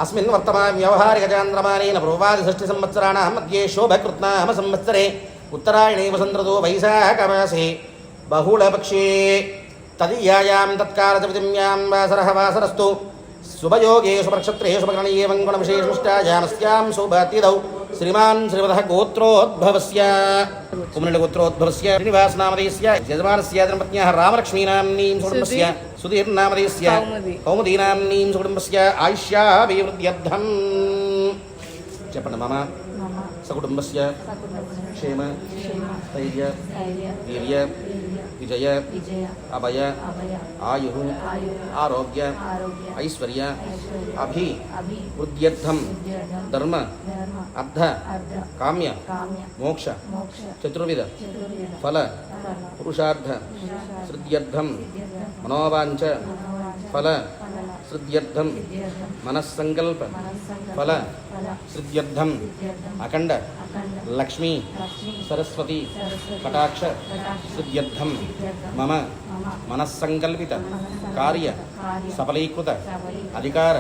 अस्मिन् वर्तमान व्यवहारिकचान्द्रमानेन पूर्वादिषष्टि संवत्सराणां मध्ये शोभकृत्नाम संवत्सरे उत्तरायणे वसन्तऋतौ वैशाखमासे बहुलपक्षे तदीयायां तत्कालचवितिम्यां वासरः वासरस्तु शुभयोगे शुभनक्षत्रे शुभकरणे वङ्गुणविशेषमिष्टायामस्यां शुभतिथौ श्रीमान् श्रीमतः गोत्रोद्भवस्य कुमरिलगोत्रोद्भवस्य श्रीनिवासनामधेयस्य यजमानस्य धर्मपत्न्याः रामलक्ष्मीनाम्नीं सुकुटुम्बस्य सुधीर्नामधेयस्य कौमुदीनाम्नीं सुकुटुम्बस्य आयुष्याभिवृद्ध्यर्थम् చెప్పండి మమ సకుటుంబస్య క్షేమ స్థైర్య వీర్య విజయ అభయ ఆయు ఆరోగ్య ఐశ్వర్య అభివృద్ధ్యర్థం ధర్మ అర్థ కామ్య మోక్ష చతుర్విధ ఫల పురుషార్థ సిద్ధ్యర్థం మనోవాంఛ ఫల సిద్ధ్యర్థం మనస్సంకల్ప ఫల సిద్ధ్యర్థం అఖండ లక్ష్మీ సరస్వతి కటాక్ష సిద్ధ్యర్థం మమ మనస్సంకల్పిత కార్య సఫలీకృత అధికార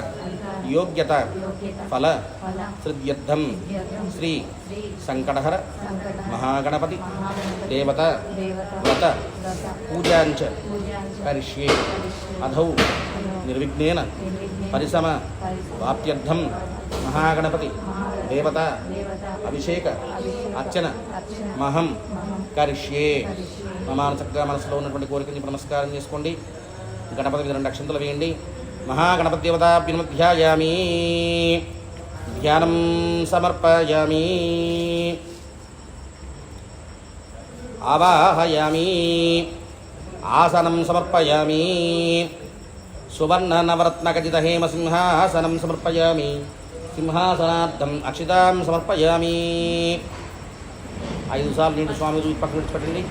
యోగ్యత ఫల సిద్ధ్యర్థం శ్రీ సంకటహర మహాగణపతి దేవత వ్రత పూజాంచ కరిష్యే అధౌ నిర్విఘ్నేన పరిసమ వాప్త్యర్థం మహాగణపతి దేవత అభిషేక అర్చన మహం కరిష్యే మమాను చక్కగా మనసులో ఉన్నటువంటి కోరికని నమస్కారం చేసుకోండి. గణపతి మీద 2 అక్షంతలు వేయండి. మహాగణపతి దేవతాభ్యున్మధ్యాయామి ధ్యానం సమర్పయామి ఆవాహయామి ఆసనం సమర్పయామి సువర్ణ నవరత్నఖచిత హేమ సింహాసనం సమర్పయామి సింహాసనార్థం అక్షితాం సమర్పయామి. 5 సార్లు నీటి స్వామి పక్కన విడిచిపెట్టండి.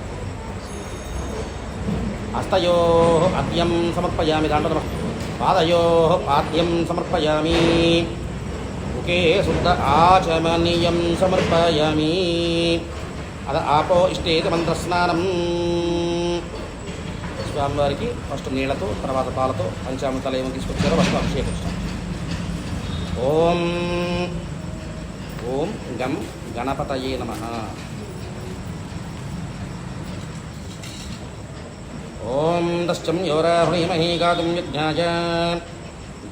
హస్తయో అద్యం సమర్పయామి దాంట్లో పాదయో పాద్యం సమర్పయామి ముఖే శుద్ధ ఆచమనీయం సమర్పయామి అద ఆపో ఇష్టేత మంత్రస్నానం. స్వామివారికి ఫస్ట్ నీళ్లతో తర్వాత పాలతో పంచామృతాలు ఏమో తీసుకొచ్చారో ఫస్ట్ అభిషేకిస్తాం. ఓం ఓం గం గణపతయే నమః. ఓం దశ్చం యోరాహ్రీమహీ గాతుం యజ్ఞాయ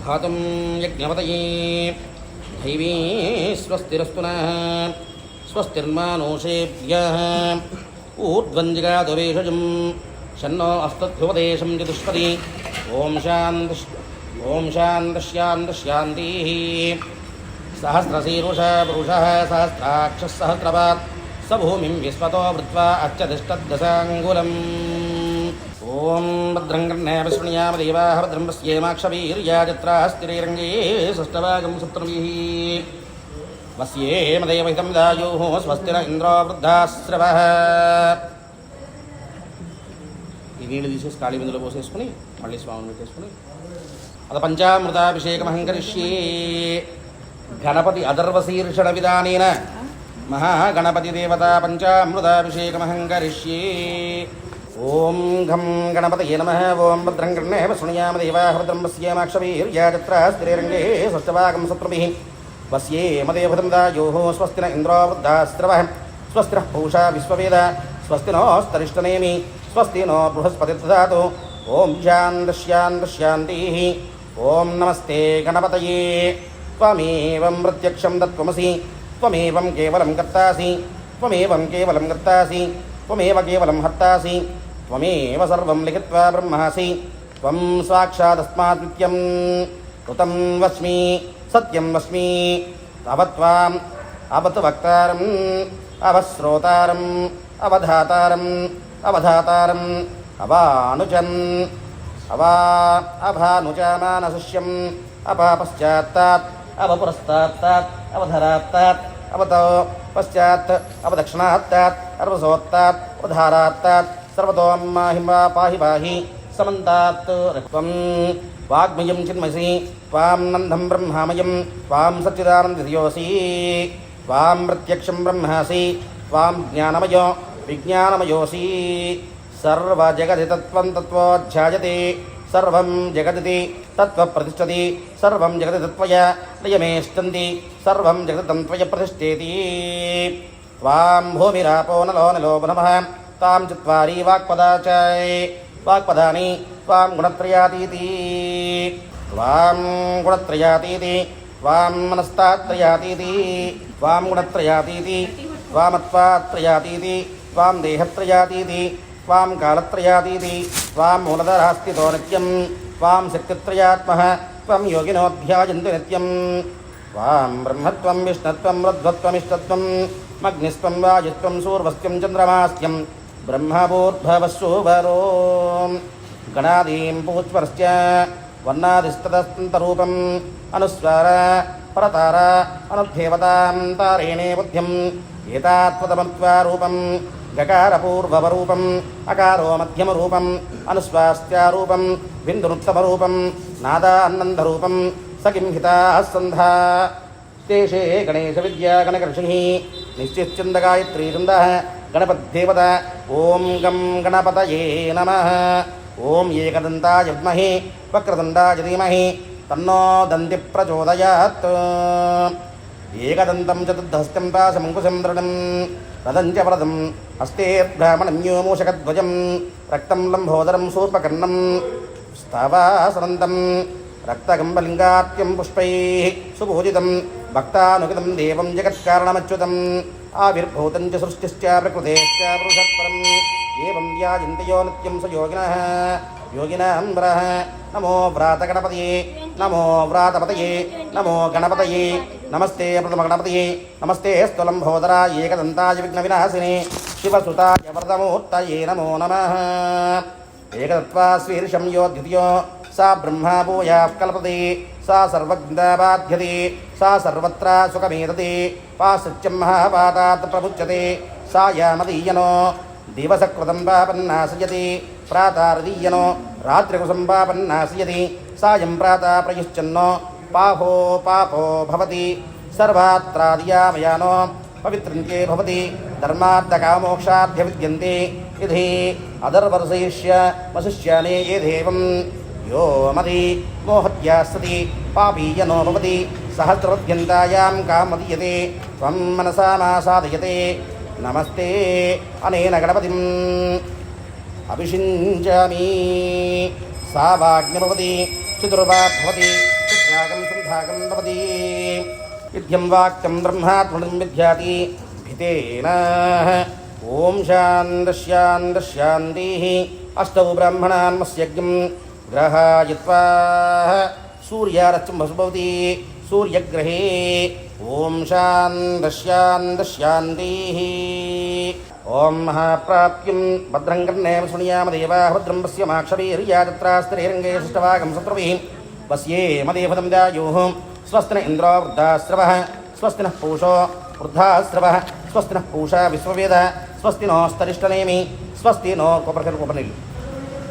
ఘాతుం యజ్ఞపతయే దైవీ స్వస్తిరస్తు నః స్వస్తిర్మానుషేభ్యః ఊర్ధ్వంజిగాతు వేషజం షన్నో అస్తద్భువదేశం చతుష్పది. ఓం శాంతి సహస్రశీరుష పురుషः సహస్రాక్షः సహస్రపాత్ స భూమిం విశ్వతో వృత్వా అత్యధిష్టద్దశాంగులం. ఓం భద్రం కర్ణేభిः శృణుయామ దేవాः భద్రం పశ్యేమాక్షవీర్యాజత్రాः స్థిరైరంగే షష్ఠభాగం సప్తమిః వస్యేమ దేవహితం దాయుః స్వస్తిన ఇంద్రో వృద్ధాశ్రవः. ఈ నీళ్ళు తీసేసి ఖాళీ బిందులో పోసేసుకుని మళ్ళీ స్వామిని పెట్టేసుకుని అద పంచామృతాభిషేకమహం కరిష్యే. గణపతి అదర్వశీర్షణ విధానేన మహాగణపతి దేవత పంచామృతాభిషేకమహం కరిష్యే. ఓం ఘం గణపతయే నమః. ఓం భద్రం కర్ణేభిः శృణుయామ దేవాः భద్రం పశ్యేమాక్షవీర్యాజత్రాः స్థిరైరంగే షష్ఠభాగం సప్తమిః వస్యేమ దేవహితం దాయుః స్వస్తిన ఇంద్రో వృద్ధాశ్రవः స్వస్తినః పూషా విశ్వవేద స్వస్తినోస్తరిష్టనేమి స్వస్తి నో బృహస్పతిర్దధాతు. ఓం శాంతి. ఓం నమస్తే గణపతయే. త్వమేవం ప్రత్యక్షం తత్వమసి త్వమేవం కేవలం కర్తాసి త్వమేవం కేవలం కర్తాసి త్వమేవ కేవలం హర్తాసి త్వమేవ సర్వం లిఖిత్వా బ్రహ్మాసి త్వం సాక్షాదస్మాత్ నిత్యం కృతం వస్మి సత్యం వస్మి అవత్వాం అవత్ వక్తారం అవశ్రోతారం అవధాతారం అవధాతారం అవానుజన్ అభానుజామానశిష్యం అపాపశ్చాత్తాత్ అవపురస్తాత్తాత్ అవధరాత్తాత్ అవతో పశ్చాత్ అవదక్షిణాత్తాత్ అర్వసోత్తాత్ అవధారాత్తాత్ సర్వతో మాహిమా పాహి పాహి సమంతాత్. త్వం వాగ్మయం చిన్మసి త్వాం నందం బ్రహ్మమయం త్వాం సచ్చిదానందయోసి త్వాం ప్రత్యక్షం బ్రహ్మాసి త్వాం జ్ఞానమయో విజ్ఞానమయోసి. సర్వజగతి తత్వం తత్వోధ్యాయతే सर्वं जगदिति तत्त्वप्रतिष्ठति सर्वं जगति तत्त्वया लयमेष्टन्ति सर्वं जगतं त्वया प्रतिष्ठेति त्वां भूमिरापो नलो नलो नमः तां चत्वारि वाक्पदा च वाक्पदानि त्वां गुणत्रयातीति त्वां गुणत्रयातीति त्वां मनस्तात्रयातीति त्वां गुणत्रयातीति त्वामत्वात्रयातीति त्वां देहत्रयातीति त्वां कालत्रयातीति त्वां मूलधरास्थितो नित्यं त्वां शक्तित्रयात्मः त्वं योगिनोऽध्यायन्ति नित्यं त्वां ब्रह्मत्वं विष्णुत्वं रुद्रत्वमिष्टत्वं मग्निस्त्वं वायुत्वं सूर्वस्त्वं चन्द्रमास्त्यं ब्रह्मभूर्भवस्सुवरो गणादीं पूष्परश्च वर्णादिस्तदस्तरूपम् अनुस्वार परतार अनुदेवतां तारेणे बुद्धिम् एतात्वतमत्वारूपं गकारपूर्ववरूपम् अकारो मध्यमरूपम् अनुस्वास्त्यारूपं बिन्दुनुत्तमरूपं नादानन्दरूपं स किं हिताः सन्धा तेषे गणेशविद्या गणकर्षिः निश्चिच्छन्दगायत्री छन्दः गणपतिदेवता ॐ गं गणपतये नमः ॐ एकदन्ताय विद्महे वक्रतुण्डाय धीमहि तन्नो दन्ति प्रचोदयात् एकदन्तं चतुर्धस्तं पाशमङ्कुशं दृढं रदं च वरदं हस्तेर्ब्राह्मणं मूषकध्वजं रक्तं लम्बोदरं शूर्पकर्णं स्तवासनन्तं रक्तकम्बलिङ्गार्त्यं पुष्पैः सुपूजितं भक्तानुगितं देवं जगत्कारणमच्युतम् आविर्भूतं च सृष्टिश्च प्रकृतेश्च पुरुषत्परम् एवं ध्यायन्ति यो नित्यं स योगिनः योगिनाम्बरः नमो व्रातगणपतये नमो व्रातपतये नमो गणपतये नमस्ते प्रथमगणपतये नमस्ते स्तुलम्भोदराय एकदन्ताय विघ्नविनाशिने शिवसुताय वरदमूर्तये नमो नमः एकदत्वा स्वीर्षं यो द्वितीयो सा ब्रह्मा भूयाः कल्पते सा सर्वज्ञा बाध्यते सा सर्वत्र सुखमेदते पाश्चित्यं महापातात् प्रमुच्यते सा यामदीयनो दिवसकृतं पापन्नाशयति प्रातारदीयनो रात्रिकुसं पापन्नाशयति सायं प्रातः प्रयुश्चन्नो पापो पापो भवति सर्वात्रादियामयानो पवित्रन्ते भवति धर्मार्थकामोक्षाद्य विद्यन्ते इति अदर्वर्षयिष्य वशिष्यानि ये देवं यो मदि मोहत्यास्ति पापीयनो भवति सहस्रवद्यन्तायां कामदीयते त्वं मनसामासादयते नमस्ते अनेन गणपतिम् अभिषिञ्चामि सा वाग्निर्भवति चतुर्वाग् भवति चित्रागं सन्धागं भवति विद्यं वाक्यं ब्रह्मात्मनं विद्याति भितेन ॐ शान्तिः अष्टौ ब्राह्मणान् मत्स्यज्ञं ग्रहायित्वा सूर्यारश्च भवति सूर्यग्रहे ॐ शान्तिः ॐ महाप्राप्यं भद्रं कर्णेन शृणुयाम देवाः भद्रं पश्येमाक्षवीर्याजत्रास्त्रीरङ्गे शिष्टवागं शत्रुभिः पश्येमदेवतं दायुः स्वस्ति न इन्द्रो वृद्धाश्रवः स्वस्ति नः पूषो वृद्धाश्रवः स्वस्ति नः पूषा विश्ववेदः स्वस्ति नोस्तरिष्टनेमि स्वस्ति नो कोपनिल्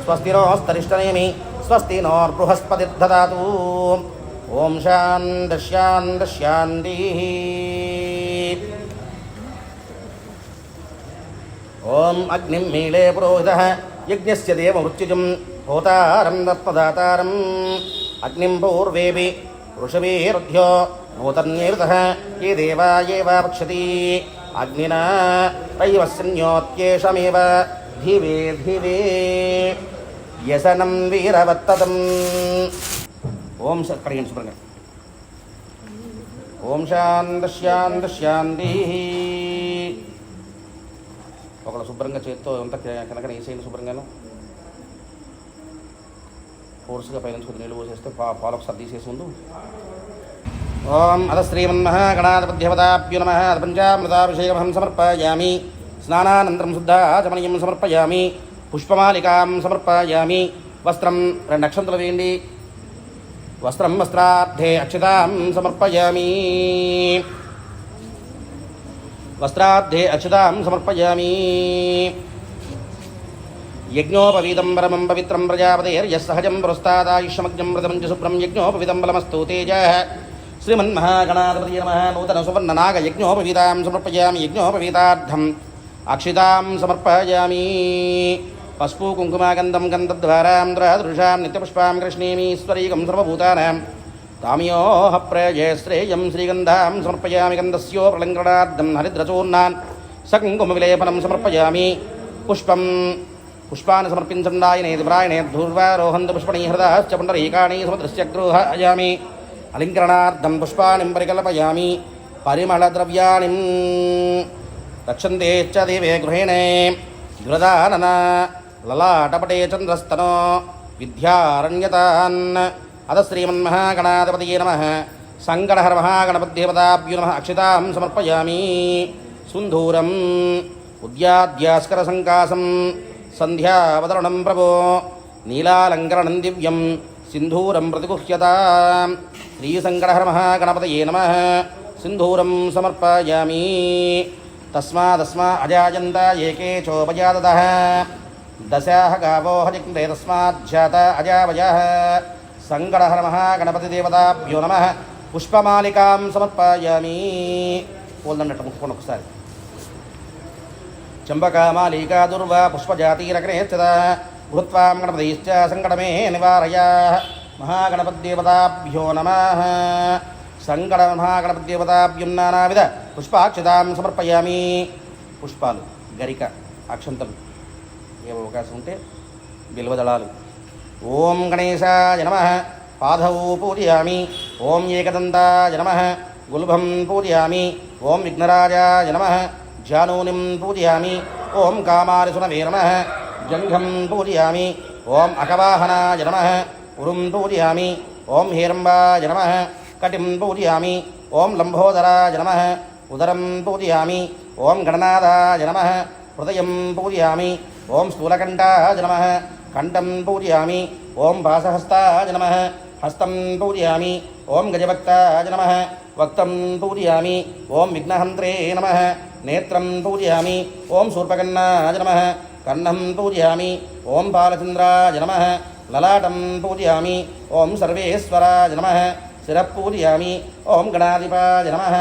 स्वस्ति नोस्तरिष्टनेमि स्वस्ति नोर्बृहस्पतिर्ददातु ॐ शान्तिः ॐ अग्निं मीळे पुरोहितः यज्ञस्य देवमृत्युजं होतारं दत्तदातारम् अग्निं पूर्वेऽपि ऋषभेरुध्यो नूतन्येरुतः ये देवा एवापक्षति अग्निना दैवस्यन्योत्येषमेव धीवे व्यसनं वीरवत्ततम् ॐ करें सुब्रह्मण्य ॐ शान्तिः ఒకళ్ళు శుభ్రంగా చేత్తో అంతా కనుక వేసేయండి శుభ్రంగాను ఫోర్స్గా పైన కొద్ది నీళ్ళు పోసేస్తే పాలు ఒకసారి తీసేసి ముందు ఓం అద శ్రీమన్మహాగణాధిపత్యవతాభ్యో నమః పంచామృతాభిషేకం సమర్పయామి స్నానానంతరం శుద్ధాచమనీయం సమర్పయామి పుష్పమాలికాం సమర్పయామి వస్త్రం 2 అక్షంతలు వేయండి వస్త్రం వస్త్రార్థే అక్షతాం సమర్పయామి वस्त्राद्धे अक्षतां समर्पयामि यज्ञोपवीतं परमं पवित्रं प्रजापतेर्यस्सहजं पुरस्तादायुष्यमग्नं व्रतं च शुभ्रं यज्ञोपवीतं बलमस्तु तेजः श्रीमन्महागणाधिपतये नमः नूतनसुवर्णनागयज्ञोपवीतां समर्पयामि यज्ञोपवीतार्थम् अक्षतां समर्पयामि పసుపు కుంకుమాగంధం గంధద్వారాం దృశాం నిత్యపుష్పాం కృష్ణీమీశ్వరీకం సర్వభూతానాం తామ్యోహ ప్రజయ శ్రేయం శ్రీగంధాం సమర్పయామి గంధస్యో ప్రలంకరణార్థం హరిద్రచూర్ణాన్ సకుంకుమవిలేపనం సమర్పయామి పుష్పాన్ని సమర్పించండాయనేది ప్రాయణే ధూర్వారోహంత పుష్పణీ హృదశ్చ పుండరీకాణి సముద్రస్య గృహాయామి అలంకరణార్థం పుష్పాణి పరికల్పయామి పరిమళద్రవ్యాణి రక్షంతే చ దేవే గృహేణే దురదానన లలాటపటే చంద్రస్తనో విద్యారణ్యతాన్ అద శ్రీమన్మహాగణాధిపతయే నమః సంగణహర మహాగణపతిదేవతాభ్యో నమః అక్షితాం సమర్పయామి సుందూరం ఉద్యాద్యాస్కర సంకాసం సంధ్యావతరణం ప్రభో నీలాలంకరణం దివ్యం సింధూరం ప్రతిగుహ్యతాం శ్రీసంగణహర మహాగణపతయే నమః సింధూరం సమర్పయామి తస్మాదస్మా అజాయంత ఏకే చోపజాతతః దశాః గావో హజిగ్నే తస్మాజ్జాత అజావయః సంగణహర మహాగణపతిదేవతాభ్యో నమః పుష్పమాలికాం సమర్పయామి పోల్దన్నట్టు ముట్టుకోండి ఒకసారి చంబకామాలికా దుర్వా పుష్పజాతీరగ్నేశ్చ భూత్వాం గణపతిశ్చ సంకటమే నివారయ మహాగణపతిదేవతాభ్యో నమః సంకట మహాగణపతిదేవతాభ్యం నానావిధ పుష్పాక్షతాం సమర్పయామి పుష్పాలు గరిక అక్షంతలు ఏ అవకాశం ఉంటే బిల్వదళాలు ఓం గణేశాయ నమః పాదౌ పూజయామి ఓం ఏకదంతాయ నమః గుల్భం పూజయామి ఓం విఘ్నరాజాయ నమః జానూనిం పూజయామి ఓం కామారిసునవే నమః జంఘం పూజయామి ఓం అకవాహనాయ నమః ఉరుం పూజయామి ఓం హేరంబాయ నమః కటిం పూజయామి ఓం లంబోదరాయ నమః ఉదరం పూజయామి ఓం గణనాదాయ నమః హృదయం పూజయామి ఓం స్థూలకంఠాయ నమః కంఠం పూజయామి ఓం పాశహస్తాయ నమః హస్తం పూజయామి ఓం గజవక్తాయ నమః వక్తం పూజయామి ఓం విఘ్నహంత్రే నమః నేత్రం పూజయామి ఓం శూర్పకర్ణాయ నమః కర్ణం పూజయామి ఓం బాలచంద్రాయ నమః లలాటం పూజయామి ఓం సర్వేశ్వరాయ నమః శిరః పూజయామి ఓం గణాధిపాయ నమః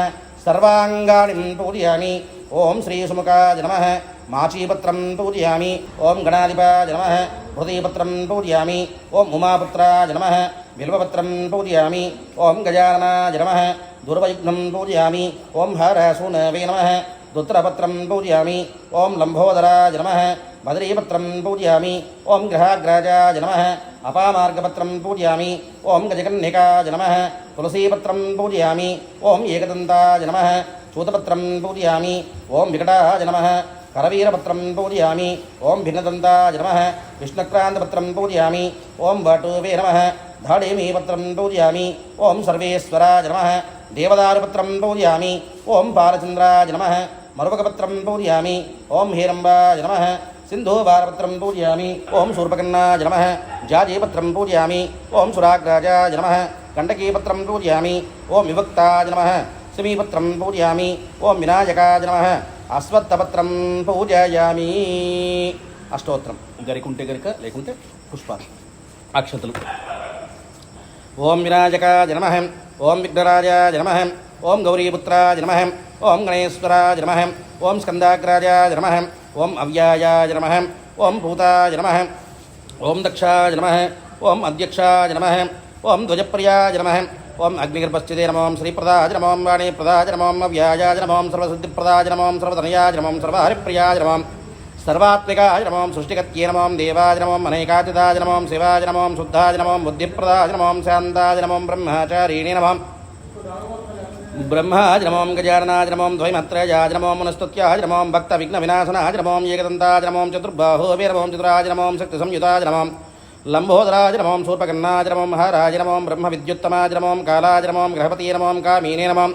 సర్వాంగాణిం పూజయామి ఓం శ్రీసుముఖాయ నమః మాచీపత్రం పూజయామి ఓం గణాధిపాయ నమః హృదయపత్రం పూజయామి ఓం ఉమాపుత్రాయ నమః బిల్వపత్రం పూజయామి ఓం గజాననాయ నమః దుర్వయుగ్నం పూజయామి ఓం హారసూనవే నమః దుత్రపత్రం పూజయామి ఓం లంబోదరాయ నమః బదరీపత్రం పూజయామి ఓం గ్రహాగ్రాజాయ నమః అపామార్గపత్రం పూజయామి ఓం గజకన్నికాయ నమః తులసీపత్రం పూజయామి ఓం ఏకదంతాయ నమః చూతపత్రం పూజయామి ఓం వికటాయ నమః కరవీరపత్రం పూజయామి ఓం భిన్నదంతాయ నమః విష్ణుక్రాంతపత్రం పూజయామి ఓం వాటూవే నమః ధాడేమీపత్రం పూజయామి ఓం సర్వేశ్వరాయ నమః దేవదారుపత్రం పూజయామి ఓం బాలచంద్రాయ నమః మరువకపత్రం పూజయామి ఓం హేరంబాయ నమః సింధూవారపత్రం పూజయామి ఓం శూర్పకర్ణాయ నమః జాజీపత్రం పూజయామి ఓం సురాగ్రాజాయ నమః కండకీపత్రం పూజయామి ఓం విభక్తాయ నమః శమీపత్రం పూజయామి ఓం వినాయకాయ నమః అశ్వత్థపత్రం పూజయామి అష్టోత్తరం గరికుంటే గరిక లేకుంటే పుష్పాలు అక్షతలు ఓం వినాయకాయ నమః ఓం విఘ్నరాజాయ నమః ఓం గౌరీపుత్రాయ నమః ఓం గణేశ్వరాయ నమః ఓం స్కందాగ్రాజాయ నమః ఓం అవ్యాయాయ నమః ఓం భూతాయ నమః ఓం దక్షాయ నమః ఓం అధ్యక్షాయ నమః ఓం ధ్వజప్రియాయ నమః ఓం అగ్నిగర్భస్థితే నమో శ్రీప్రదాయ నమో వాణీప్రదాయ నమో అవ్యాయాయ నమో సర్వసిద్ధిప్రదాయ నమో సర్వధనయాయ నమో సర్వహరిప్రియాయ నమో సర్వాత్మికాయ నమో సృష్టికత్యే నమో దేవాయ నమో అనేకాచితాయ నమో శివాయ నమో శుద్ధాయ నమో బుద్ధిప్రదాయ నమో శాంతాయ నమో బ్రహ్మచారిణే నమో బ్రహ్మాయ నమో గజాననాయ నమో ద్వైమత్రయాయ నమో మనస్తుత్యాయ నమో భక్త విఘ్న వినాశనాయ నమో ఏకదంతాయ నమో చతుర్బాహోవే నమో చతురాయ నమో శక్తి సంయుతాయ నమో లంబోదరాయ నమో శూర్పకర్ణాయ నమో హరాయ నమో బ్రహ్మ విద్యుత్తమాయ నమో కాలాయ నమో గ్రహపతి నమో కామీనే నమో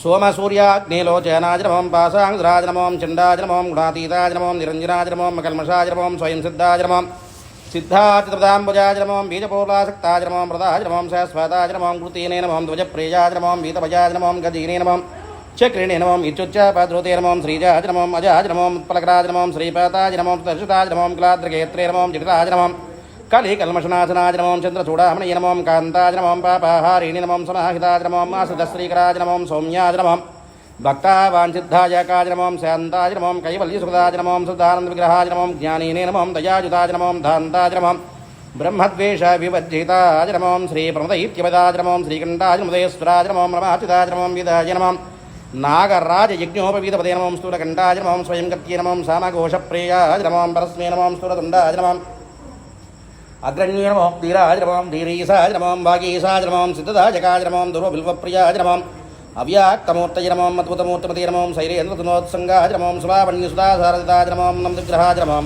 సోమసూర్యాగ్నిలోచనాయ నమో పాశాంగురాయ నమో చండాయ నమో గుణాతీతాయ నమో నిరంజనాయ నమో మకల్మషాయ నమో స్వయం సిద్ధాయ నమో సిద్ధాచిత్రదాంబుజాయ నమో బీజపూర్వాసక్తాయ నమో మృదాయ నమో శాశ్వతాయ నమో కృతీనే నమో ధ్వజప్రియాయ నమో వీతభయాయ నమో గజీనే నమో చక్రిణే నమో ఇత్యుచ్చాపద్రుతే నమో శ్రీజాయ నమో అజాయ నమో ఉత్పలకరాయ నమో శ్రీపాతాయ నమో దర్శితాయ నమో క్లాద్రకేత్రే నమో జటితాయ నమో కలికల్మషనాశనాయ నమో చంద్రచూడామణి నమో కాంతాయ నమో పాపాహారిణి నమో సమాహితాయ నమో ఆశ్రితశ్రీకరాయ నమో సౌమ్యాయ నమో భక్తావాంఛిద్ధాయ కాయ నమో శాంతాయ నమో కైవల్యసుఖదాయ నమో సుధానంద విగ్రహాయ నమో జ్ఞానీనే నమో దయాయుతాయ నమో ధాంతాయ నమో బ్రహ్మద్వేష వివర్జితాయ నమో శ్రీ ప్రమదైత్యవదాయ నమో శ్రీకంఠాయ నమోదయేశ్వరాయ నమో రమాచితాయ నమో విదాయ నమో నాగరాజ యజ్ఞోపవీతపదే నమో స్థూలకంఠాయ నమో స్వయం గత్యే నమో సామఘోషప్రియాయ నమో పరస్మే నమో స్థూలతుండాయ నమో అగ్రణ్యే నమో ధీరాయ నమో ధీరీసాయ నమో భాగీసాయ నమో సిద్ధదాయకాయ నమో దుర్వబిల్వప్రియాయ నమో అవ్యాక్తమూర్తయ నమో అద్భుతమూర్తిమతే నమో శైలేంద్రతనోత్సంగాయ నమో సులావణ్యసుధాసారదితాయ నమో నందిగ్రహాయ నమో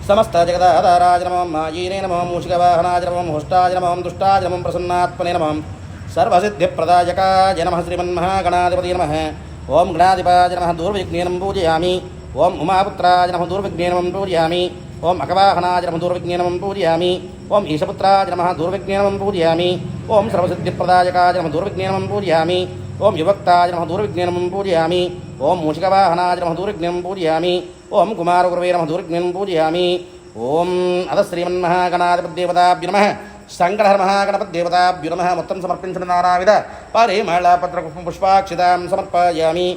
సమస్త జగదాధారాయ నమో మాయీనే నమో మూషికవాహనాయ నమో హుష్టాయ నమో దుష్టాయ నమో ప్రసన్నాత్మనే నమో సర్వసిద్ధిప్రదాయకాయ నమః శ్రీమన్మహాగణాధిపతి నమః ఓం గణాధిపాయ నమః దూర్విఘ్నేనం పూజయామి ఓం ఉమాపుత్రాయ నమః దూర్విఘ్నేనం పూజయామి ఓం అకవాహనాయ నమః దూర్విఘ్నేనం పూజయామి ఓం ఈశపుత్రాయ నమః దూర్విఘ్నేనం పూజయామి ఓం సర్వసిద్ధిప్రదాయకాయ నమః దూర్విఘ్నేనం పూజయామి ఓం యువక్తాయ నమః దూర్విఘ్నేనం పూజయామి ఓం మూషికవాహనాయ నమః దూర్విఘ్నేనం పూజయామి ఓం కుమారగురవే నమః దూర్విఘ్నేనం పూజయామి ఓం అద శ్రీమన్మహాగణాధిపతిదేవతాభ్యో నమః శంకర మహాగణపతిదేవతాభ్యో నమః మొత్తం సమర్పించిన నానావిధ పరిమళపత్ర పుష్పాక్షితాం సమర్పయామి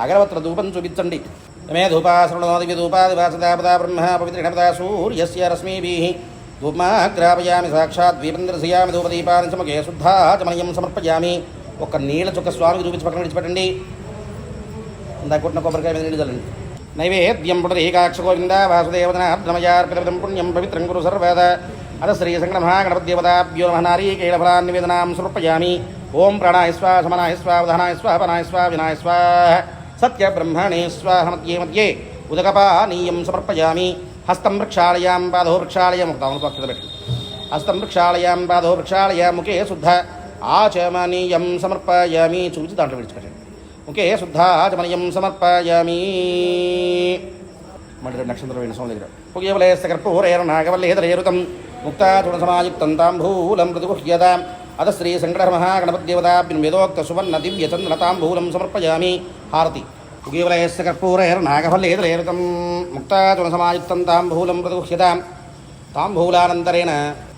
అగరవత్ర ధూపం చూపించండి మే ధూపాసృణోదివి ధూపాదివాసదాపదా బ్రహ్మ పవిత్రిణపదా సూర్యస్య రశ్మిభిః ధూపమాగ్రాపయామి సాక్షాత్ దీపం దర్శయామి ధూపదీపాన్ని చమకే శుద్ధాచమనీయం సమర్పయామి ఒక నీళ్ళ చుక్క స్వామికి చూపించి పక్కన విడిచిపెట్టండి ఇందా కొట్టిన కొబ్బరికాయ మీద నీళ్ళు చల్లండి నైవేద్యం పునరేకాక్ష గోవింద వాసుదేవతనార్ద్రమయార్పితం పుణ్యం పవిత్రం కురు సర్వద అద శ్రీ సంగమహాగణపతిదేవతాభ్యో నమః నారీకేళఫలాన్ నివేదనాం సమర్పయామి ఓం ప్రాణాయ స్వాహ సమనాయ స్వాహ ఉదహానాయ స్వాహ పనాయ స్వాహ వినాయ స్వాహ సత్య బ్రహ్మణే స్వాహ మధ్యే మధ్యే ఉదకపానీయం సమర్పయామి హస్తం వృక్షాళయాం పాదో వృక్షాళయం పక్షత పెట్టి హస్తం వృక్షాళయాం పాదో వృక్షాళయ ముఖే శుద్ధ ఆచమనీయం సమర్పయామి చూపించి దాంట్లో విడిచిపెట్టండి ముఖే శుద్ధ ఆచమనీయం సమర్పయామి మళ్ళీ 2 నక్షత్రం వేణు స్వామి దగ్గర పుగేవలేస్తకర్పూరేరనాగవల్లేదరేరుతం ముక్తాచుడ సమాయుక్తం తాంబూలం మృదుగుహ్యతాం అద శ్రీ సంకట మహాగణపతిదేవతాభ్యం వేదోక్త సువర్ణ దివ్య చందన తాంబూలం సమర్పయామి హారతి పుగేవలేస్తకర్పూరేరనాగవల్లేదరేరుతం ముక్తాచుడ సమాయుక్తం తాంబూలం మృదుగుహ్యతాం తాంబూలానంతరేణ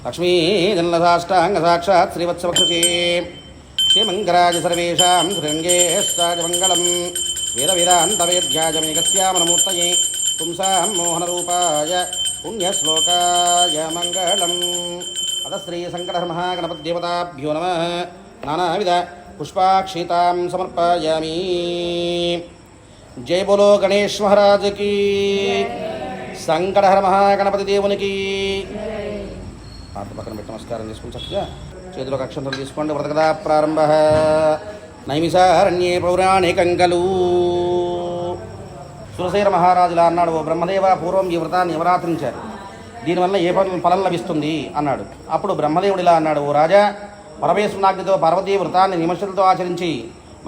లక్ష్మీజన్లసాష్టాంగ సాక్షాత్ శ్రీవత్సవక్షసే క్షేమంగరాజ సర్వేషాం శ్రీరంగేష్టాజమంగళం వేదవేదాంతవేద్యాజమేకస్యామనమూర్తయే పుంసాం మోహనరూపాయ పుణ్యశ్లోకాయ మంగళం అద శ్రీ సంకట మహాగణపతిదేవతాభ్యో నమః నానావిధ పుష్పాక్షితాం సమర్పయామి జై బోలో గణేష్ మహారాజ్ కీ సంకటహర మహాగణపతి దేవునికి పక్కన పెట్టి నమస్కారం చేసుకుని చక్కగా చేతిలోకి అక్షంతలు తీసుకోండి. వ్రతకథా ప్రారంభ. నైమిషారణ్యే పౌరాణికం ఖలు. సురసేన మహారాజులా అన్నాడు, ఓ బ్రహ్మదేవ, పూర్వం ఈ వ్రతాన్ని ఎవరు ఆచరించారు? దీనివల్ల ఏ ఫలం లభిస్తుంది అన్నాడు. అప్పుడు బ్రహ్మదేవుడు ఇలా అన్నాడు, ఓ రాజా, పరమేశ్వరునాజ్ఞతో పార్వతీ వ్రతాన్ని నిమషులతో ఆచరించి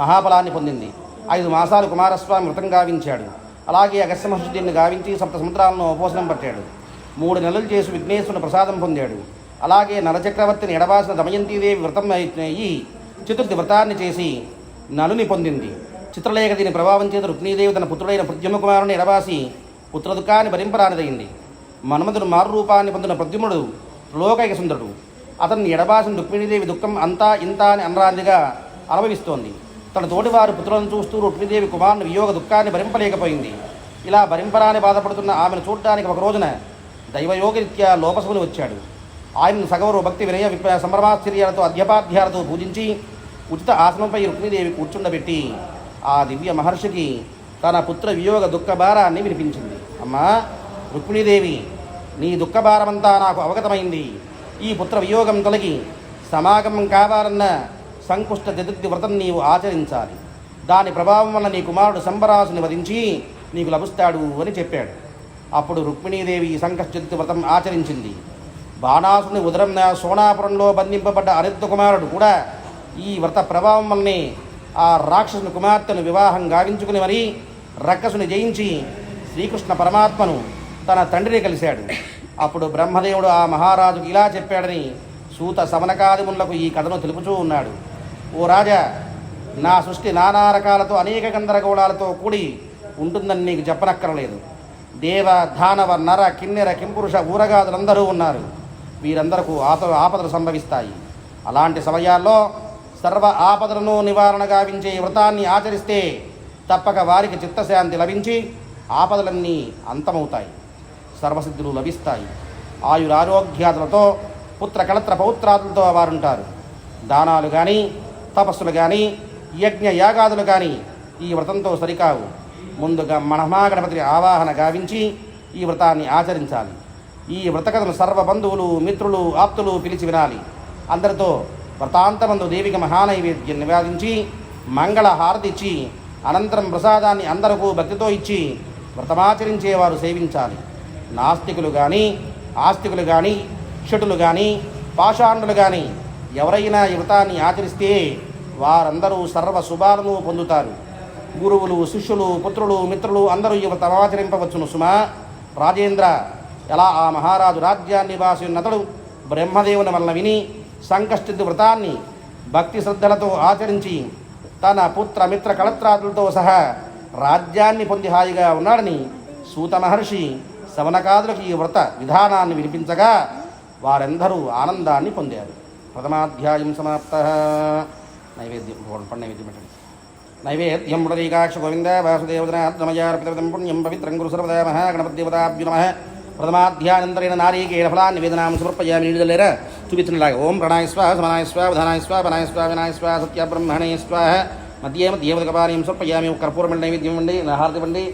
మహాఫలాన్ని పొందింది. 5 మాసాలు కుమారస్వామి వ్రతం గావించాడు. అలాగే అగస్త్య మహర్షి దీన్ని గావించి 7 సముద్రాలను ఉపవసనం పట్టాడు. 3 నెలలు చేసి విఘ్నేశ్వరుని ప్రసాదం పొందాడు. అలాగే నరచక్రవర్తిని ఎడబాసిన దమయంతీదేవి వ్రతం అయ్యి చతుర్థి వ్రతాన్ని చేసి నలుని పొందింది. చిత్రలేఖ దీని ప్రభావం చేత రుక్మిణీదేవి తన పుత్రుడైన ప్రద్యుమ్న కుమారుని ఎడబాసి పుత్రదుఃఖాన్ని భరింపరానిదైంది. మన్మధుడు మారు రూపాన్ని పొందిన ప్రద్యుమ్నుడు లోకైక సుందరుడు. అతన్ని ఎడబాసిన రుక్మిణీదేవి దుఃఖం అంతా ఇంత అని అనరానిదిగా అనుభవిస్తోంది. తన తోటివారి పుత్రులను చూస్తూ రుక్మిణీదేవి కుమారుని వియోగ దుఃఖాన్ని భరింపలేకపోయింది. ఇలా భరింపరాని బాధపడుతున్న ఆమెను చూడటానికి ఒక రోజున దైవయోగరీత్యా లోపశువుని వచ్చాడు. ఆయనను సగౌరవ భక్తి వినయ సంభ్రమాశ్చర్యాలతో అధ్యపాధ్యాలతో పూజించి ఉచిత ఆసనంపై రుక్మిణీదేవి కూర్చుండబెట్టి ఆ దివ్య మహర్షికి తన పుత్ర వియోగ దుఃఖభారాన్ని వినిపించింది. అమ్మా రుక్మిణీదేవి, నీ దుఃఖభారమంతా నాకు అవగతమైంది. ఈ పుత్ర వియోగం తొలగి సమాగమం కావాలన్న సంకుష్ట చతుర్థి వ్రతం నీవు ఆచరించాలి. దాని ప్రభావం వల్ల నీ కుమారుడు సంబరాసుని వధించి నీకు లభిస్తాడు అని చెప్పాడు. అప్పుడు రుక్మిణీదేవి సంకష్ట చతుర్థి వ్రతం ఆచరించింది. బాణాసుని ఉదరం సోనాపురంలో బంధింపబడ్డ అనిరుద్ధ కుమారుడు కూడా ఈ వ్రత ప్రభావం వల్లనే ఆ రాక్షసుని కుమార్తెను వివాహం గావించుకుని మరీ రక్కసుని జయించి శ్రీకృష్ణ పరమాత్మను తన తండ్రిని కలిశాడు. అప్పుడు బ్రహ్మదేవుడు ఆ మహారాజుకు ఇలా చెప్పాడని సూత సమనకాదిములకు ఈ కథను తెలుపుతూ ఉన్నాడు. ఓ రాజా, నా సృష్టి నానా రకాలతో అనేక గందరగోళాలతో కూడి ఉంటుందని నీకు చెప్పనక్కర్లేదు. దేవ, దానవ, నర, కిన్నెర, కింపురుష, ఊరగాదులందరూ ఉన్నారు. వీరందరకు ఆపదలు సంభవిస్తాయి. అలాంటి సమయాల్లో సర్వ ఆపదలను నివారణ గావించే వ్రతాన్ని ఆచరిస్తే తప్పక వారికి చిత్తశాంతి లభించి ఆపదలన్నీ అంతమవుతాయి, సర్వసిద్ధులు లభిస్తాయి. ఆయురారోగ్యాదులతో పుత్ర కళత్ర పౌత్రాదులతో వారుంటారు. దానాలు కానీ తపస్సులు కానీ యజ్ఞ యాగాదులు కానీ ఈ వ్రతంతో సరికావు. ముందుగా మహాగణపతిని ఆవాహన గావించి ఈ వ్రతాన్ని ఆచరించాలి. ఈ వ్రతకథను సర్వ బంధువులు మిత్రులు ఆప్తులు పిలిచి వినాలి. అందరితో వ్రతాంతమందు దేవికి మహానైవేద్యం నివేదించి మంగళ హారతి ఇచ్చి అనంతరం ప్రసాదాన్ని అందరకు భక్తితో ఇచ్చి వ్రతమాచరించేవారు సేవించాలి. నాస్తికులు కానీ ఆస్తికులు కానీ షటులు కానీ పాషాండులు కానీ ఎవరైనా ఈ వ్రతాన్ని ఆచరిస్తే వారందరూ సర్వ శుభాలను పొందుతారు. గురువులు శిష్యులు పుత్రులు మిత్రులు అందరూ ఈ వ్రతం ఆచరింపవచ్చును సుమా. రాజేంద్ర, ఎలా ఆ మహారాజు రాజ్యాన్ని వాసినతడు బ్రహ్మదేవుని వలన విని సంకష్టిత వ్రతాన్ని భక్తి శ్రద్ధలతో ఆచరించి తన పుత్ర మిత్ర కళత్రాదులతో సహా రాజ్యాన్ని పొంది హాయిగా ఉన్నాడని సూత మహర్షి శవనకాదులకు ఈ వ్రత విధానాన్ని వినిపించగా వారందరూ ఆనందాన్ని పొందారు. ప్రథమాధ్యాయం సమాప్త. నైవేద్యం నైవేద్యం పెట్టండి. నైవేద్యం పుడరీకాక్ష గోవింద వాసుదేవదనాద్రమయార్పితం పుణ్యం పవిత్రం గురు సర్వదా మహాగణపతిదేవతాభ్యో నమః. ప్రథమాధ్యానంతరేణ నారీకేణ ఫలాన్ని నివేదనాం సమర్పయామి. నీళ్ళలేరా చూపించినలాగా ఓం ప్రణాయ స్వాహ సమనాయ స్వాహ వధానాయ స్వాహ వనాయ స్వాహ వినాయ స్వాహ సత్య బ్రహ్మణే స్వాహ. మధ్య మధ్యవదకపానీయం సమర్పయామి. కర్పూరమండి నైవేద్యం ఇవ్వండి, హారతి ఇవ్వండి.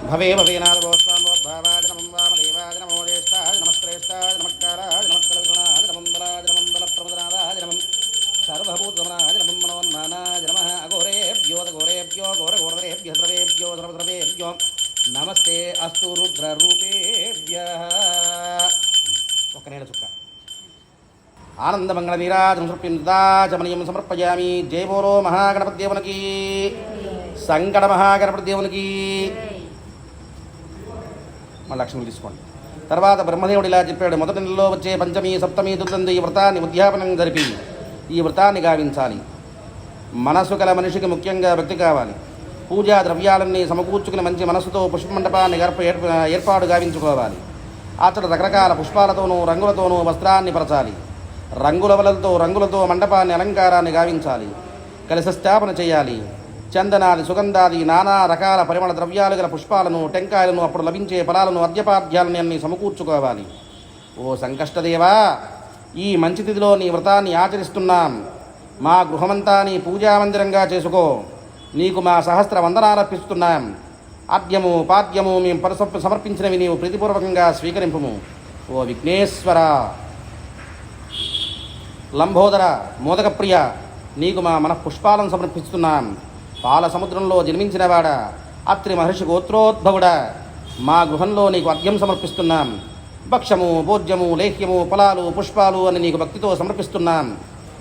భవే భవేనాథోస్వామోద్భావాయ నమం వామదేవాయ నమో జ్యేష్ఠాయ నమశ్రేష్ఠాయ నమస్కారాయ నమస్కరవిషణాయ నమం బలాయ నమం బలప్రమదనాదాయ నమం సర్వభూతగమనాయ నమం మనోన్మానాయ నమః. అఘోరేభ్యో ఘోరేభ్యో ఘోరఘోరధరేభ్యో సర్వేభ్యో సర్వసర్వేభ్యో నమస్తే అస్తు రుద్రరూపేభ్యః. ఒక్క నీడ చుక్క. ఆనందమంగళ నీరాజం సమర్పయామి సమర్పయామి. జయ బోలో మహాగణపతి దేవునికి, సంకట మహాగణపతి దేవునికి. మన లక్ష్మణులు తీసుకోండి. తర్వాత బ్రహ్మదేవుడు ఇలా చెప్పాడు. మొదటి నెలలో వచ్చే పంచమి సప్తమి దుర్దందు ఈ వ్రతాన్ని ఉద్యాపనం జరిపి ఈ వ్రతాన్ని గావించాలి. మనసు గల మనిషికి ముఖ్యంగా భక్తి కావాలి. పూజా ద్రవ్యాలన్నీ సమకూర్చుకుని మంచి మనసుతో పుష్పమండపాన్ని ఏర్పాటు గావించుకోవాలి. అతడు రకరకాల పుష్పాలతోనూ రంగులతోనూ వస్త్రాన్ని పరచాలి. రంగులతో మండపాన్ని అలంకారాన్ని గావించాలి. కలశ స్థాపన చేయాలి. చందనాది సుగంధాది నానా రకాల పరిమళ ద్రవ్యాలు గల పుష్పాలను టెంకాయలను అప్పుడు లభించే ఫలాలను అర్ఘ్యపాద్యాలని అన్ని సమకూర్చుకోవాలి. ఓ సంకష్టదేవా, ఈ మంచి తిథిలో నీ వ్రతాన్ని ఆచరిస్తున్నాం. మా గృహమంతా నీ పూజామందిరంగా చేసుకో. నీకు మా సహస్ర వందనాలర్పిస్తున్నాం. ఆద్యము పాద్యము మేము సమర్పించినవి నీవు ప్రీతిపూర్వకంగా స్వీకరింపుము. ఓ విఘ్నేశ్వర, లంబోదర, మోదకప్రియ, నీకు మా పుష్పాలను సమర్పిస్తున్నాం. పాల సముద్రంలో జన్మించినవాడ, అత్రి మహర్షి గోత్రోద్భవుడ, మా గృహంలో నీకు అర్ఘ్యం సమర్పిస్తున్నాం. భక్ష్యము భోజ్యము లేహ్యము ఫలాలు పుష్పాలు అని నీకు భక్తితో సమర్పిస్తున్నాం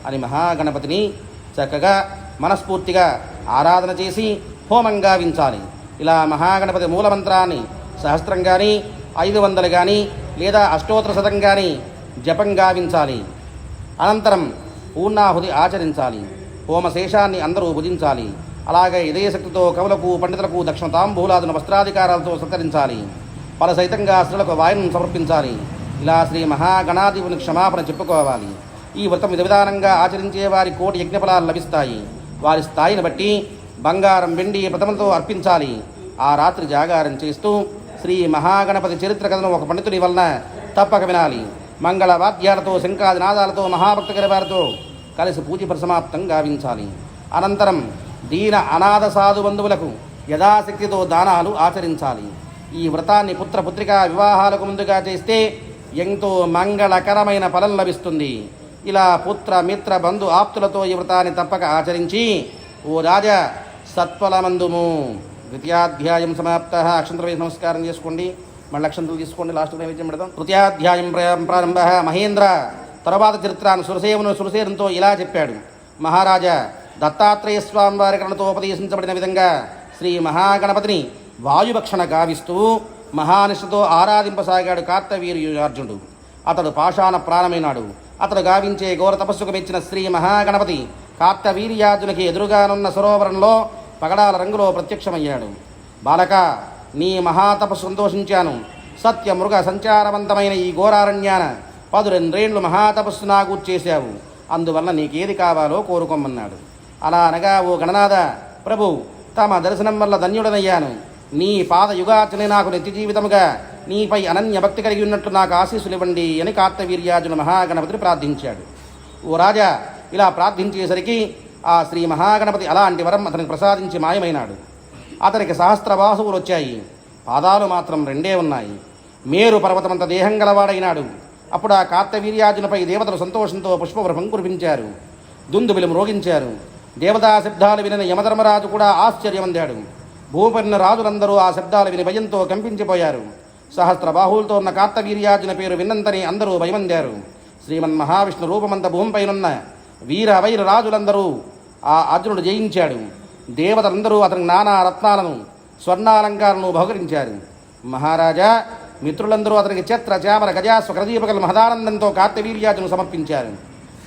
అని మహాగణపతిని చక్కగా మనస్ఫూర్తిగా ఆరాధన చేసి హోమం గావించాలి. ఇలా మహాగణపతి మూలమంత్రాన్ని సహస్రం కానీ 500 కానీ లేదా అష్టోత్తర శతం కానీ జపం గావించాలి. అనంతరం పూర్ణాహుతి ఆచరించాలి. హోమశేషాన్ని అందరూ భుజించాలి. అలాగే ఇదే శక్తితో కవులకు పండితులకు దక్షిణ తాంబూలాదుల వస్త్రాధికారాలతో సత్కరించాలి. ఫలసహితంగా స్త్రీలకు వాయును సమర్పించాలి. ఇలా శ్రీ మహాగణాధిపునికి క్షమాపణ చెప్పుకోవాలి. ఈ వ్రతం విధానంగా ఆచరించే వారి కోటి యజ్ఞఫలాలు లభిస్తాయి. వారి స్థాయిని బట్టి బంగారం వెండి ప్రథమతో అర్పించాలి. ఆ రాత్రి జాగారం చేస్తూ శ్రీ మహాగణపతి చరిత్ర కథను ఒక పండితుని వలన తప్పక వినాలి. మంగళ వాద్యాలతో శంఖాది నాదాలతో మహాభక్తి గలవారితో కలిసి పూజ పరిసమాప్తం గావించాలి. అనంతరం దీన అనాథ సాధు బంధువులకు యథాశక్తితో దానాలు ఆచరించాలి. ఈ వ్రతాన్ని పుత్రపుత్రికా వివాహాలకు ముందుగా చేస్తే ఎంతో మంగళకరమైన ఫలం లభిస్తుంది. ఇలా పుత్ర మిత్ర బంధు ఆప్తులతో ఈ వ్రతాన్ని తప్పక ఆచరించి ఓ రాజా సత్ఫలమందుము. ద్వితీయాధ్యాయం సమాప్త. అక్షంతర వేసి నమస్కారం చేసుకోండి. మళ్ళీ అక్షంతలు తీసుకోండి. లాస్ట్ నైవేద్యం పెడదాం. తృతీయాధ్యాయం ప్రారంభ. మహేంద్ర తరువాత చరిత్రను సురసేనుతో ఇలా చెప్పాడు. మహారాజా దత్తాత్రేయ స్వామి వారి కరణతో ఉపదేశించబడిన విధంగా శ్రీ మహాగణపతిని వాయుభక్షణ గావిస్తూ మహానిష్టతో ఆరాధింపసాగాడు కార్తవీర్యార్జునుడు. అతడు పాషాణ ప్రాణమైనాడు. అతడు గావించే ఘోర తపస్సుకు మెచ్చిన శ్రీ మహాగణపతి కార్తవీర్యార్జునికి ఎదురుగానున్న సరోవరంలో పగడాల రంగులో ప్రత్యక్షమయ్యాడు. బాలక, నీ మహాతపస్సు సంతోషించాను. సత్య మృగ సంచారవంతమైన ఈ ఘోరారణ్యాన 12 మహాతపస్సు నాకు చేశావు. అందువల్ల నీకేది కావాలో కోరుకోమన్నాడు. అలా అనగా, ఓ గణనాథ ప్రభు, తమ దర్శనం వల్ల ధన్యుడనయ్యాను. నీ పాద యుగార్చనే నాకు నిత్య జీవితముగా నీపై అనన్య భక్తి కలిగి ఉన్నట్లు నాకు ఆశీస్సులు ఇవ్వండి అని కార్తవీర్యార్జున మహాగణపతిని ప్రార్థించాడు. ఓ రాజా, ఇలా ప్రార్థించేసరికి ఆ శ్రీ మహాగణపతి అలాంటి వరం అతనికి ప్రసాదించి మాయమైనాడు. అతనికి సహస్రబాహువులు వచ్చాయి, పాదాలు మాత్రం 2 ఉన్నాయి. మేరు పర్వతమంత దేహం గలవాడైనాడు. అప్పుడు ఆ కార్తవీర్యార్జునపై దేవతలు సంతోషంతో పుష్పవృహం కురిపించారు, దుందుబిలు మ్రోగించారు. దేవతా శబ్దాలు వినిన యమధర్మరాజు కూడా ఆశ్చర్యమందాడు. భూపరిన రాజులందరూ ఆ శబ్దాలు విని భయంతో కంపించిపోయారు. సహస్రబాహువులతో ఉన్న కార్తవీర్యార్జున పేరు విన్నంతని అందరూ భయమందారు. శ్రీమన్మహావిష్ణు రూపమంత భూమిపైనున్న వీర వైర రాజులందరూ ఆ అర్జునుడు జయించాడు. దేవతలందరూ అతనికి నానా రత్నాలను స్వర్ణాలంకాలను బహుకరించారు. మహారాజా, మిత్రులందరూ అతనికి ఛత్ర చామర గజాస్వ కరదీపకల మహదానందంతో కార్తవీర్యార్జును సమర్పించారు.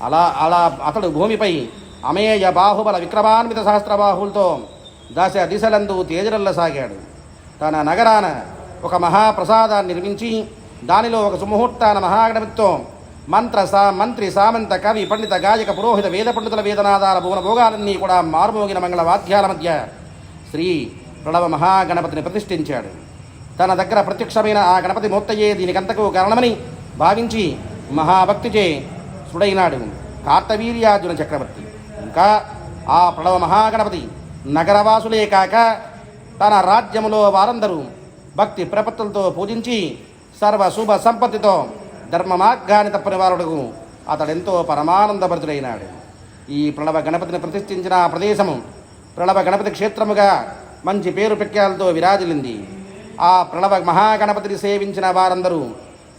అలా అతడు భూమిపై అమేయ బాహుబల విక్రమాన్విత సహస్రబాహువులతో దశ దిశలందు తేజరల్లసాగాడు. తన నగరాన ఒక మహాప్రసాదాన్ని నిర్మించి దానిలో ఒక సుముహూర్తాన మహాగణపతితో మంత్రి సామంత కవి పండిత గాయక పురోహిత వేద పండితుల వేదనాదాల భువన భోగాలన్నీ కూడా మారుమోగిన మంగళ వాద్యాల మధ్య శ్రీ ప్రణవ మహాగణపతిని ప్రతిష్ఠించాడు. తన దగ్గర ప్రత్యక్షమైన ఆ గణపతి మూర్తయే దీనికంతకు కారణమని భావించి మహాభక్తిచే సుడైనాడు కార్తవీర్యార్జున చక్రవర్తి. ఇంకా ఆ ప్రణవ మహాగణపతి నగరవాసులే కాక తన రాజ్యములో వారందరూ భక్తి ప్రపత్తులతో పూజించి సర్వ శుభ సంపత్తితో ధర్మ మార్గాన్ని తప్పని వారుడుకు అతడెంతో పరమానందభరితుడైనాడు. ఈ ప్రణవ గణపతిని ప్రతిష్ఠించిన ఆ ప్రదేశము ప్రణవ గణపతి క్షేత్రముగా మంచి పేరు ప్రఖ్యాలతో విరాజిల్లింది. ఆ ప్రణవ మహాగణపతిని సేవించిన వారందరూ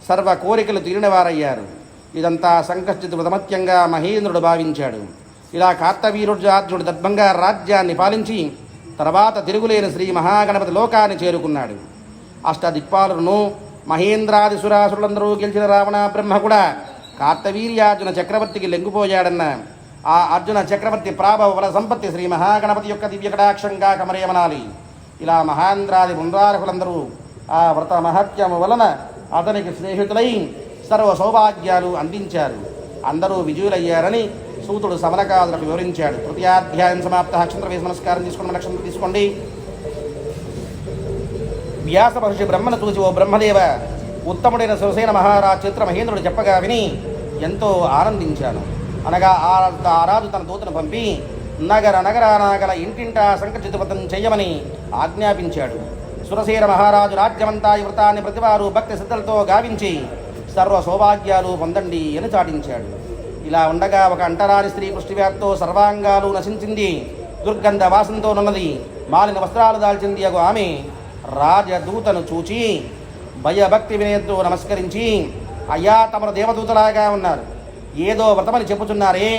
సర్వ కోరికలు తీరిన వారయ్యారు. ఇదంతా సంకష్టిత వృతమత్యంగా మహేంద్రుడు భావించాడు. ఇలా కార్తవీర్యార్జునుడు దర్భంగా రాజ్యాన్ని పాలించి తర్వాత తిరుగులేని శ్రీ మహాగణపతి లోకాన్ని చేరుకున్నాడు. అష్టదిక్పాలులను మహేంద్రాది సురాసురులందరూ గెలిచిన రావణ బ్రహ్మ కూడా కార్తవీర్యార్జున చక్రవర్తికి లెంగిపోయాడన్న ఆ అర్జున చక్రవర్తి ప్రాభవ బల సంపత్తి శ్రీ మహాగణపతి యొక్క దివ్య కటాక్షంగా కమరేమనాలి. ఇలా మహేంద్రాది బృందారకులందరూ ఆ వ్రత మహత్యము వలన అతనికి స్నేహితులై సర్వ సౌభాగ్యాలు అందించారు. అందరూ విజయులయ్యారని సూతుడు సమనకాదులకు వివరించాడు. తృతీయాధ్యాయం సమాప్త. అక్షంత్ర వేసి నమస్కారం తీసుకుని నక్షత్రం తీసుకోండి. వ్యాస మహర్షి బ్రహ్మను చూసి, ఓ బ్రహ్మదేవ, ఉత్తముడైన శివసేన మహారాజ్ చిత్ర మహేంద్రుడు చెప్పగా విని ఎంతో ఆనందించాను అనగా ఆ రాజు తన దూతను పంపి నగరానాగల ఇంటింటా సంకచితవ్రతం చెయ్యమని ఆజ్ఞాపించాడు. సురసేన మహారాజు రాజ్యమంతా ఈ వ్రతాన్ని ప్రతివారు భక్తి శ్రద్ధలతో గావించి సర్వ సౌభాగ్యాలు పొందండి అని చాటించాడు. ఇలా ఉండగా ఒక అంటరాని స్త్రీ పుష్టివ్యాప్తితో సర్వాంగాలు నశించింది, దుర్గంధ వాసనతో నున్నది, మాలిన వస్త్రాలు దాల్చింది. అగు ఆమె రాజదూతను చూచి భయభక్తి వినయంతో నమస్కరించి, అయ్యా, తమరు దేవదూతలాగా ఉన్నారు, ఏదో వ్రతమని చెప్పుచున్నారే,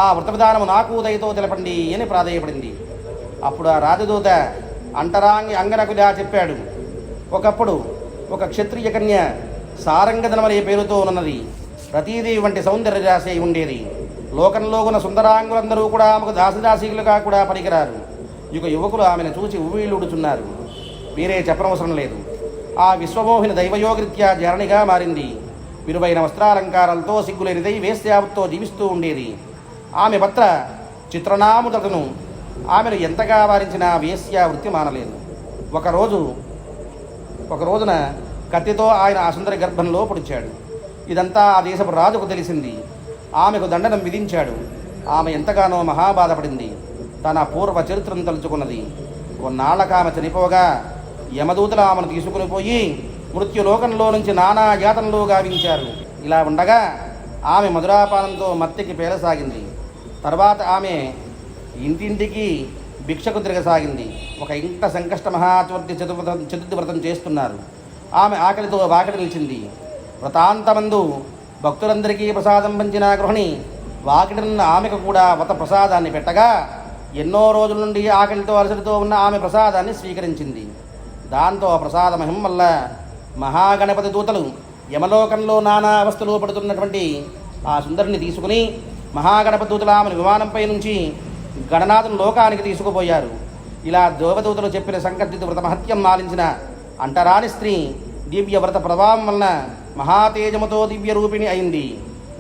ఆ వ్రత విధానము నాకు దయతో తెలపండి అని ప్రాధేయపడింది. అప్పుడు ఆ రాజదూత అంటరాంగి అంగనకులా చెప్పాడు. ఒకప్పుడు ఒక క్షత్రియ కన్య సారంగధనమనే పేరుతో ఉన్నది. రతీదేవి వంటి సౌందర్య రాశి ఉండేది. లోకంలో ఉన్న సుందరాంగులందరూ కూడా ఆమెకు దాసదాసీలుగా కూడా పనికిరారు. యువకులు ఆమెను చూచి ఉవ్విళ్ళుడుచున్నారు. వేరే చెప్పనవసరం లేదు. ఆ విశ్వమోహిని దైవయోగరీత్యా జరణిగా మారింది. విలువైన వస్త్రాలంకారాలతో సిగ్గులేనిదై వేశ్యావతో జీవిస్తూ ఉండేది. ఆమె భర్త చిత్రనాముదతను ఆమెను ఎంతగా వారించిన వేశ్యా వృత్తి మానలేదు. ఒక రోజున కత్తితో ఆయన ఆ సుందరి గర్భంలో పొడిచాడు. ఇదంతా ఆ దేశపు రాజుకు తెలిసింది. ఆమెకు దండనం విధించాడు. ఆమె ఎంతగానో మహాబాధపడింది. తన పూర్వ చరిత్రను తలుచుకున్నది. కొన్నాళ్లకామె చనిపోగా యమదూతలు ఆమెను తీసుకుని పోయి మృత్యులోకంలో నుంచి నానా యాతనలు గావించారు. ఇలా ఉండగా ఆమె మధురాపానంతో మత్తికి పేరసాగింది. తర్వాత ఆమె ఇంటింటికి భిక్షకు తిరగసాగింది. ఒక ఇంట సంకష్ట మహాచతుర్థి చతుర్థి వ్రతం చేస్తున్నారు. ఆమె ఆకలితో వాకటి నిలిచింది. వ్రతాంతమందు భక్తులందరికీ ప్రసాదం పంచిన గృహిణి వాకిటినున్న ఆమెకు కూడా వ్రత ప్రసాదాన్ని పెట్టగా ఎన్నో రోజుల నుండి ఆకలితో అలసటితో ఉన్న ఆమె ప్రసాదాన్ని స్వీకరించింది. దాంతో ఆ ప్రసాద మహిమ వల్ల మహాగణపతి దూతలు యమలోకంలో నానా అవస్థలు పడుతున్నటువంటి ఆ సుందరిని తీసుకుని మహాగణపతి దూతలు ఆమెను విమానంపై నుంచి గణనాథుని లోకానికి తీసుకుపోయారు. ఇలా దేవదూతలు చెప్పిన సంకర్షిత వ్రత మహత్యం మాలించిన అంటరాని స్త్రీ దివ్య వ్రత ప్రభావం వలన మహాతేజముతో దివ్య రూపిణి అయింది.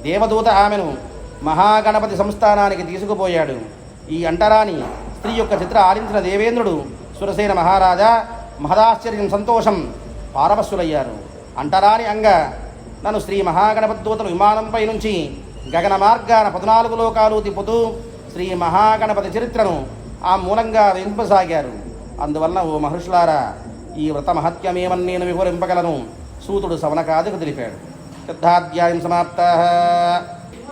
దేవదూత ఆమెను మహాగణపతి సంస్థానానికి తీసుకుపోయాడు. ఈ అంటరాని స్త్రీ యొక్క చిత్ర ఆడించిన దేవేంద్రుడు సురసేన మహారాజా మహదాశ్చర్యం సంతోషం పారవస్సులయ్యారు. అంటరాని అంగ నన్ను శ్రీ మహాగణపతిదూతలు విమానంపై నుంచి గగన మార్గాన 14 లోకాలు తిప్పుతూ శ్రీ మహాగణపతి చరిత్రను ఆ మూలంగా వింపసాగారు. అందువలన ఓ మహర్షులారా, ఈ వ్రత మహత్యమేమని నేను వివరింపగలను. సూతుడు సవనకాదికు తెలిపాడు. శ్రద్ధాధ్యాయం సమాప్త.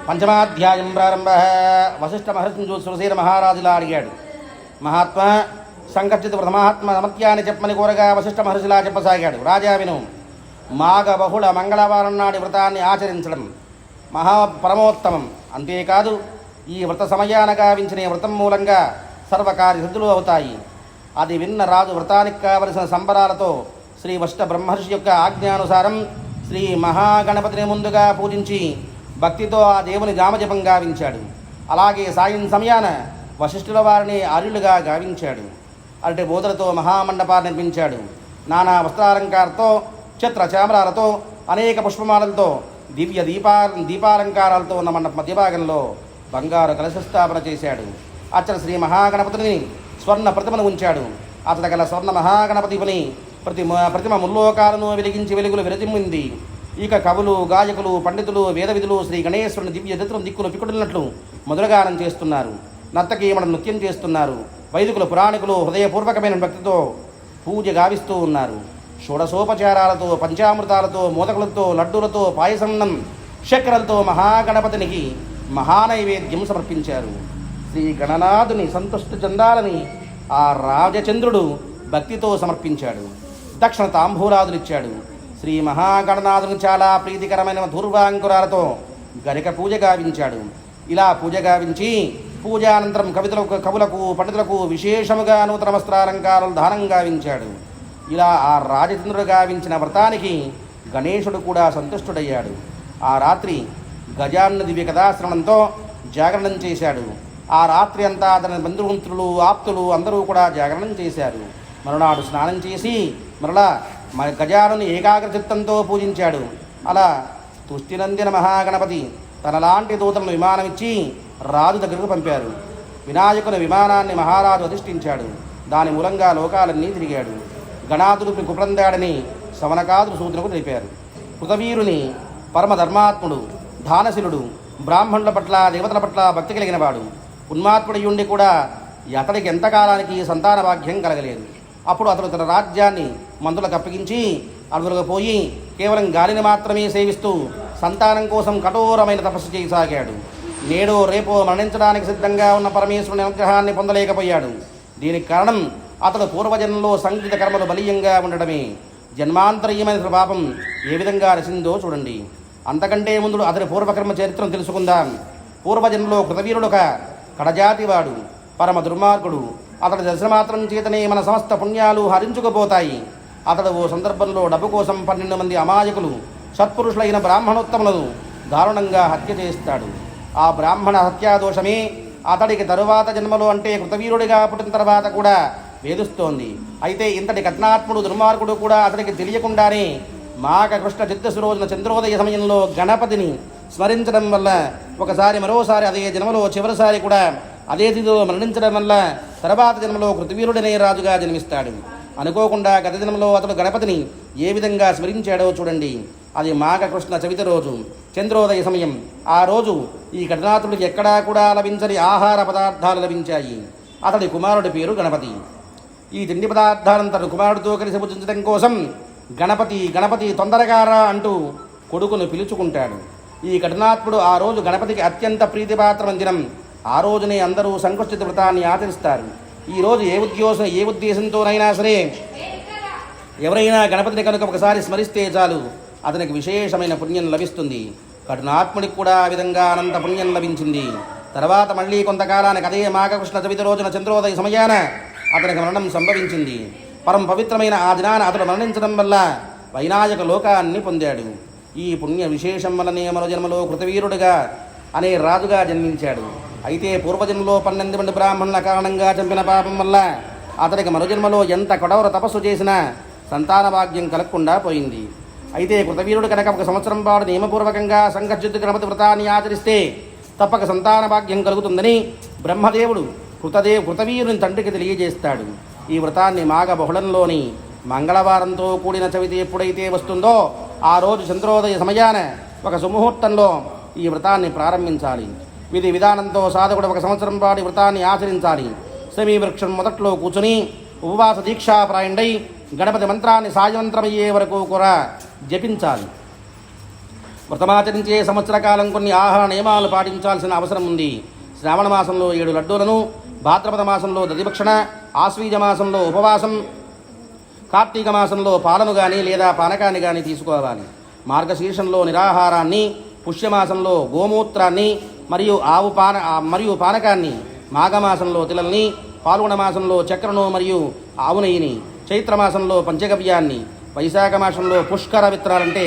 పంచమాధ్యాయం ప్రారంభ. వశిష్ఠ మహర్షిని చూసి సురసేన మహారాజులా అడిగాడు. మహాత్మా సంకర్షిత వ్రతమహాత్మ సమత్యాన్ని చెప్పమని కోరగా వశిష్ఠ మహర్షిలా చెప్పసాగాడు. రాజా విను. మాఘ బహుళ మంగళవారం నాటి వ్రతాన్ని ఆచరించడం పరమోత్తమం. అంతేకాదు ఈ వ్రత సమయాన గావించిన వ్రతం మూలంగా సర్వకార్య సిద్ధులు అవుతాయి. అది విన్న రాజు వ్రతానికి కావలసిన సంబరాలతో శ్రీ వశిష్ఠ బ్రహ్మర్షి యొక్క ఆజ్ఞానుసారం శ్రీ మహాగణపతిని ముందుగా పూజించి భక్తితో ఆ దేవుని నామజపం గావించాడు. అలాగే సాయం సమయాన వశిష్ఠుల వారిని ఆర్యులుగా గావించాడు. అరటి బోధలతో మహామండపాన్ని నిర్మించాడు. నానా వస్త్రాలంకారతో ఛత్ర చామరాలతో అనేక పుష్పమాలలతో దివ్య దీపాలంకారాలతో ఉన్న మండప మధ్యభాగంలో బంగారు కలశ స్థాపన చేశాడు. అచ్చట శ్రీ మహాగణపతిని స్వర్ణ ప్రతిమను ఉంచాడు. అతడ గల స్వర్ణ మహాగణపతిని ప్రతిమ ముల్లోకాలను వెలిగించి వెలుగులు విరజిమ్మింది. ఇక కవులు, గాయకులు, పండితులు, వేదవిధులు శ్రీ గణేశ్వరుని దివ్య చిత్రం దిక్కులు పికుడినట్లు మధురగానం చేస్తున్నారు. నర్తకీయమడం నృత్యం చేస్తున్నారు. వైదికులు, పురాణికులు హృదయపూర్వకమైన భక్తితో పూజ గావిస్తూ ఉన్నారు. షోడశోపచారాలతో, పంచామృతాలతో, మోదకులతో, లడ్డూలతో, పాయసన్నం, చక్రలతో మహాగణపతినికి మహానైవేద్యం సమర్పించారు. శ్రీ గణనాథుని సంతుష్టి చెందాలని ఆ రాజచంద్రుడు భక్తితో సమర్పించాడు. దక్షిణ తాంబూలాదులిచ్చాడు. శ్రీ మహాగణనాథుని చాలా ప్రీతికరమైన ధూర్వాంకురాలతో గరిక పూజ గావించాడు. ఇలా పూజ గావించి పూజానంతరం కవులకు, పండితులకు విశేషముగా నూతన వస్త్రాలంకారాలు దానం గావించాడు. ఇలా ఆ రాజచంద్రుడు గావించిన వ్రతానికి గణేశుడు కూడా సంతుష్టుడయ్యాడు. ఆ రాత్రి గజాన్న దివ్య కథాశ్రవణంతో జాగరణం చేశాడు. ఆ రాత్రి అంతా అతని బంధుమిత్రులు, ఆప్తులు అందరూ కూడా జాగరణం చేశారు. మరునాడు స్నానం చేసి మరలా గజానుని ఏకాగ్ర చిత్తంతో పూజించాడు. అలా తుష్టినందిన మహాగణపతి తనలాంటి దూతలను విమానమిచ్చి రాజు దగ్గరకు పంపారు. వినాయకుని విమానాన్ని మహారాజు అధిష్ఠించాడు. దాని మూలంగా లోకాలన్నీ తిరిగాడు. గణాదుడు కుప్రందాడని సవనకాదులు సూచనకు తెలిపారు. కృతవీరుని పరమధర్మాత్ముడు, దానశీలుడు, బ్రాహ్మణుల పట్ల, దేవతల పట్ల భక్తి కలిగినవాడు. ఉన్మాత్ముడయుండి కూడా అతడికి ఎంతకాలానికి సంతాన భాగ్యం కలగలేదు. అప్పుడు అతడు తన రాజ్యాన్ని మందులకు అప్పగించి అడవులకు పోయి కేవలం గాలిని మాత్రమే సేవిస్తూ సంతానం కోసం కఠోరమైన తపస్సు చేయసాగాడు. నేడో రేపో మరణించడానికి సిద్ధంగా ఉన్న పరమేశ్వరుని అనుగ్రహాన్ని పొందలేకపోయాడు. దీనికి కారణం అతడు పూర్వజన్మలో సంకృత కర్మలు బలీయంగా ఉండడమే. జన్మాంతరీయమైన పాపం ఏ విధంగా రసిందో చూడండి. అంతకంటే ముందు అతడి పూర్వకర్మ చరిత్రను తెలుసుకుందాం. పూర్వజన్మలో కృతవీరుడొక కడజాతివాడు, పరమ దుర్మార్గుడు. అతడి దర్శనమాత్రం చేతనే మన సమస్త పుణ్యాలు హరించుకుపోతాయి. అతడు ఓ సందర్భంలో డబ్బు కోసం 12 మంది అమాయకులు సత్పురుషులైన బ్రాహ్మణోత్తములను దారుణంగా హత్య చేస్తాడు. ఆ బ్రాహ్మణ హత్యాదోషమే అతడికి తరువాత జన్మలో అంటే కృతవీరుడిగా పుట్టిన తర్వాత కూడా వేధిస్తోంది. అయితే ఇంతటి కఠినాత్ముడు దుర్మార్గుడు కూడా అతడికి తెలియకుండానే మాఘ కృష్ణ చతుర్దశి రోజున చంద్రోదయ సమయంలో గణపతిని స్మరించడం వల్ల ఒకసారి, మరోసారి అదే జన్మలో చివరిసారి కూడా అదే తిథిలో మరణించడం వల్ల తర్వాత జన్మలో కృతవీరుడనే రాజుగా జన్మిస్తాడు. అనుకోకుండా గత జన్మలో అతడు గణపతిని ఏ విధంగా స్మరించాడో చూడండి. అది మాఘ కృష్ణ చవితి రోజు, చంద్రోదయ సమయం. ఆ రోజు ఈ గణనాథుడికి ఎక్కడా కూడా లభించని ఆహార పదార్థాలు లభించాయి. అతడి కుమారుడి పేరు గణపతి. ఈ తిండి పదార్థాలను తన కుమారుడితో కలిసి భుజించడం కోసం గణపతి గణపతి తొందరగా రా అంటూ కొడుకును పిలుచుకుంటాడు. ఈ ఘటనాత్ముడు ఆ రోజు గణపతికి అత్యంత ప్రీతిపాత్రమైన దినం. ఆ రోజునే అందరూ సంకృష్టిత వ్రతాన్ని ఆచరిస్తారు. ఈరోజు ఏ ఉద్దేశంతోనైనా సరే ఎవరైనా గణపతిని కనుక ఒకసారి స్మరిస్తే చాలు అతనికి విశేషమైన పుణ్యం లభిస్తుంది. కఠినాత్ముడికి కూడా ఆ విధంగా అనంత పుణ్యం లభించింది. తర్వాత మళ్ళీ కొంతకాలానికి అదే మాఘకృష్ణ చవితి రోజున చంద్రోదయ సమయాన అతనికి మరణం సంభవించింది. పరమ పవిత్రమైన ఆ దినాన అతడు మరణించడం వల్ల వైనాయక లోకాన్ని పొందాడు. ఈ పుణ్య విశేషం వల్లనే మరో జన్మలో కృతవీరుడిగా అనే రాజుగా జన్మించాడు. అయితే పూర్వజన్మలో 12 మంది బ్రాహ్మణుల కారణంగా చంపిన పాపం వల్ల అతనికి మరో జన్మలో ఎంత కఠోర తపస్సు చేసినా సంతాన భాగ్యం కలగకుండా పోయింది. అయితే కృతవీరుడు కనుక 1 సంవత్సరం పాటు నియమపూర్వకంగా సంకర్షిత గణపతి వ్రతాన్ని ఆచరిస్తే తప్పక సంతాన భాగ్యం కలుగుతుందని బ్రహ్మదేవుడు కృతవీరుని తండ్రికి తెలియజేస్తాడు. ఈ వ్రతాన్ని మాఘ బహుళంలోని మంగళవారంతో కూడిన చవితి ఎప్పుడైతే వస్తుందో ఆ రోజు చంద్రోదయ సమయాన ఒక సుముహూర్తంలో ఈ వ్రతాన్ని ప్రారంభించాలి. విధి విధానంతో సాధకుడు ఒక సంవత్సరం పాటు వ్రతాన్ని ఆచరించాలి. శమీ వృక్షం మొదట్లో కూర్చుని ఉపవాస దీక్షాప్రాయుడై గణపతి మంత్రాన్ని సాయంత్రమయ్యే వరకు కూడా జపించాలి. వ్రతమాచరించే సంవత్సర కాలం కొన్ని ఆహార నియమాలు పాటించాల్సిన అవసరం ఉంది. శ్రావణ మాసంలో 7 లడ్డూలను, భాద్రపద మాసంలో దధిభక్షణ, ఆశ్వీజ మాసంలో ఉపవాసం, కార్తీక మాసంలో పాలను కానీ లేదా పానకాన్ని కానీ తీసుకోవాలి. మార్గశీర్షంలో నిరాహారాన్ని, పుష్యమాసంలో గోమూత్రాన్ని మరియు పానకాన్ని, మాఘమాసంలో తిలల్ని, పాల్గొన మాసంలో చక్రను మరియు ఆవు నెయ్యిని, చైత్రమాసంలో పంచగవ్యాన్ని, వైశాఖ మాసంలో పుష్కర విత్తనాలంటే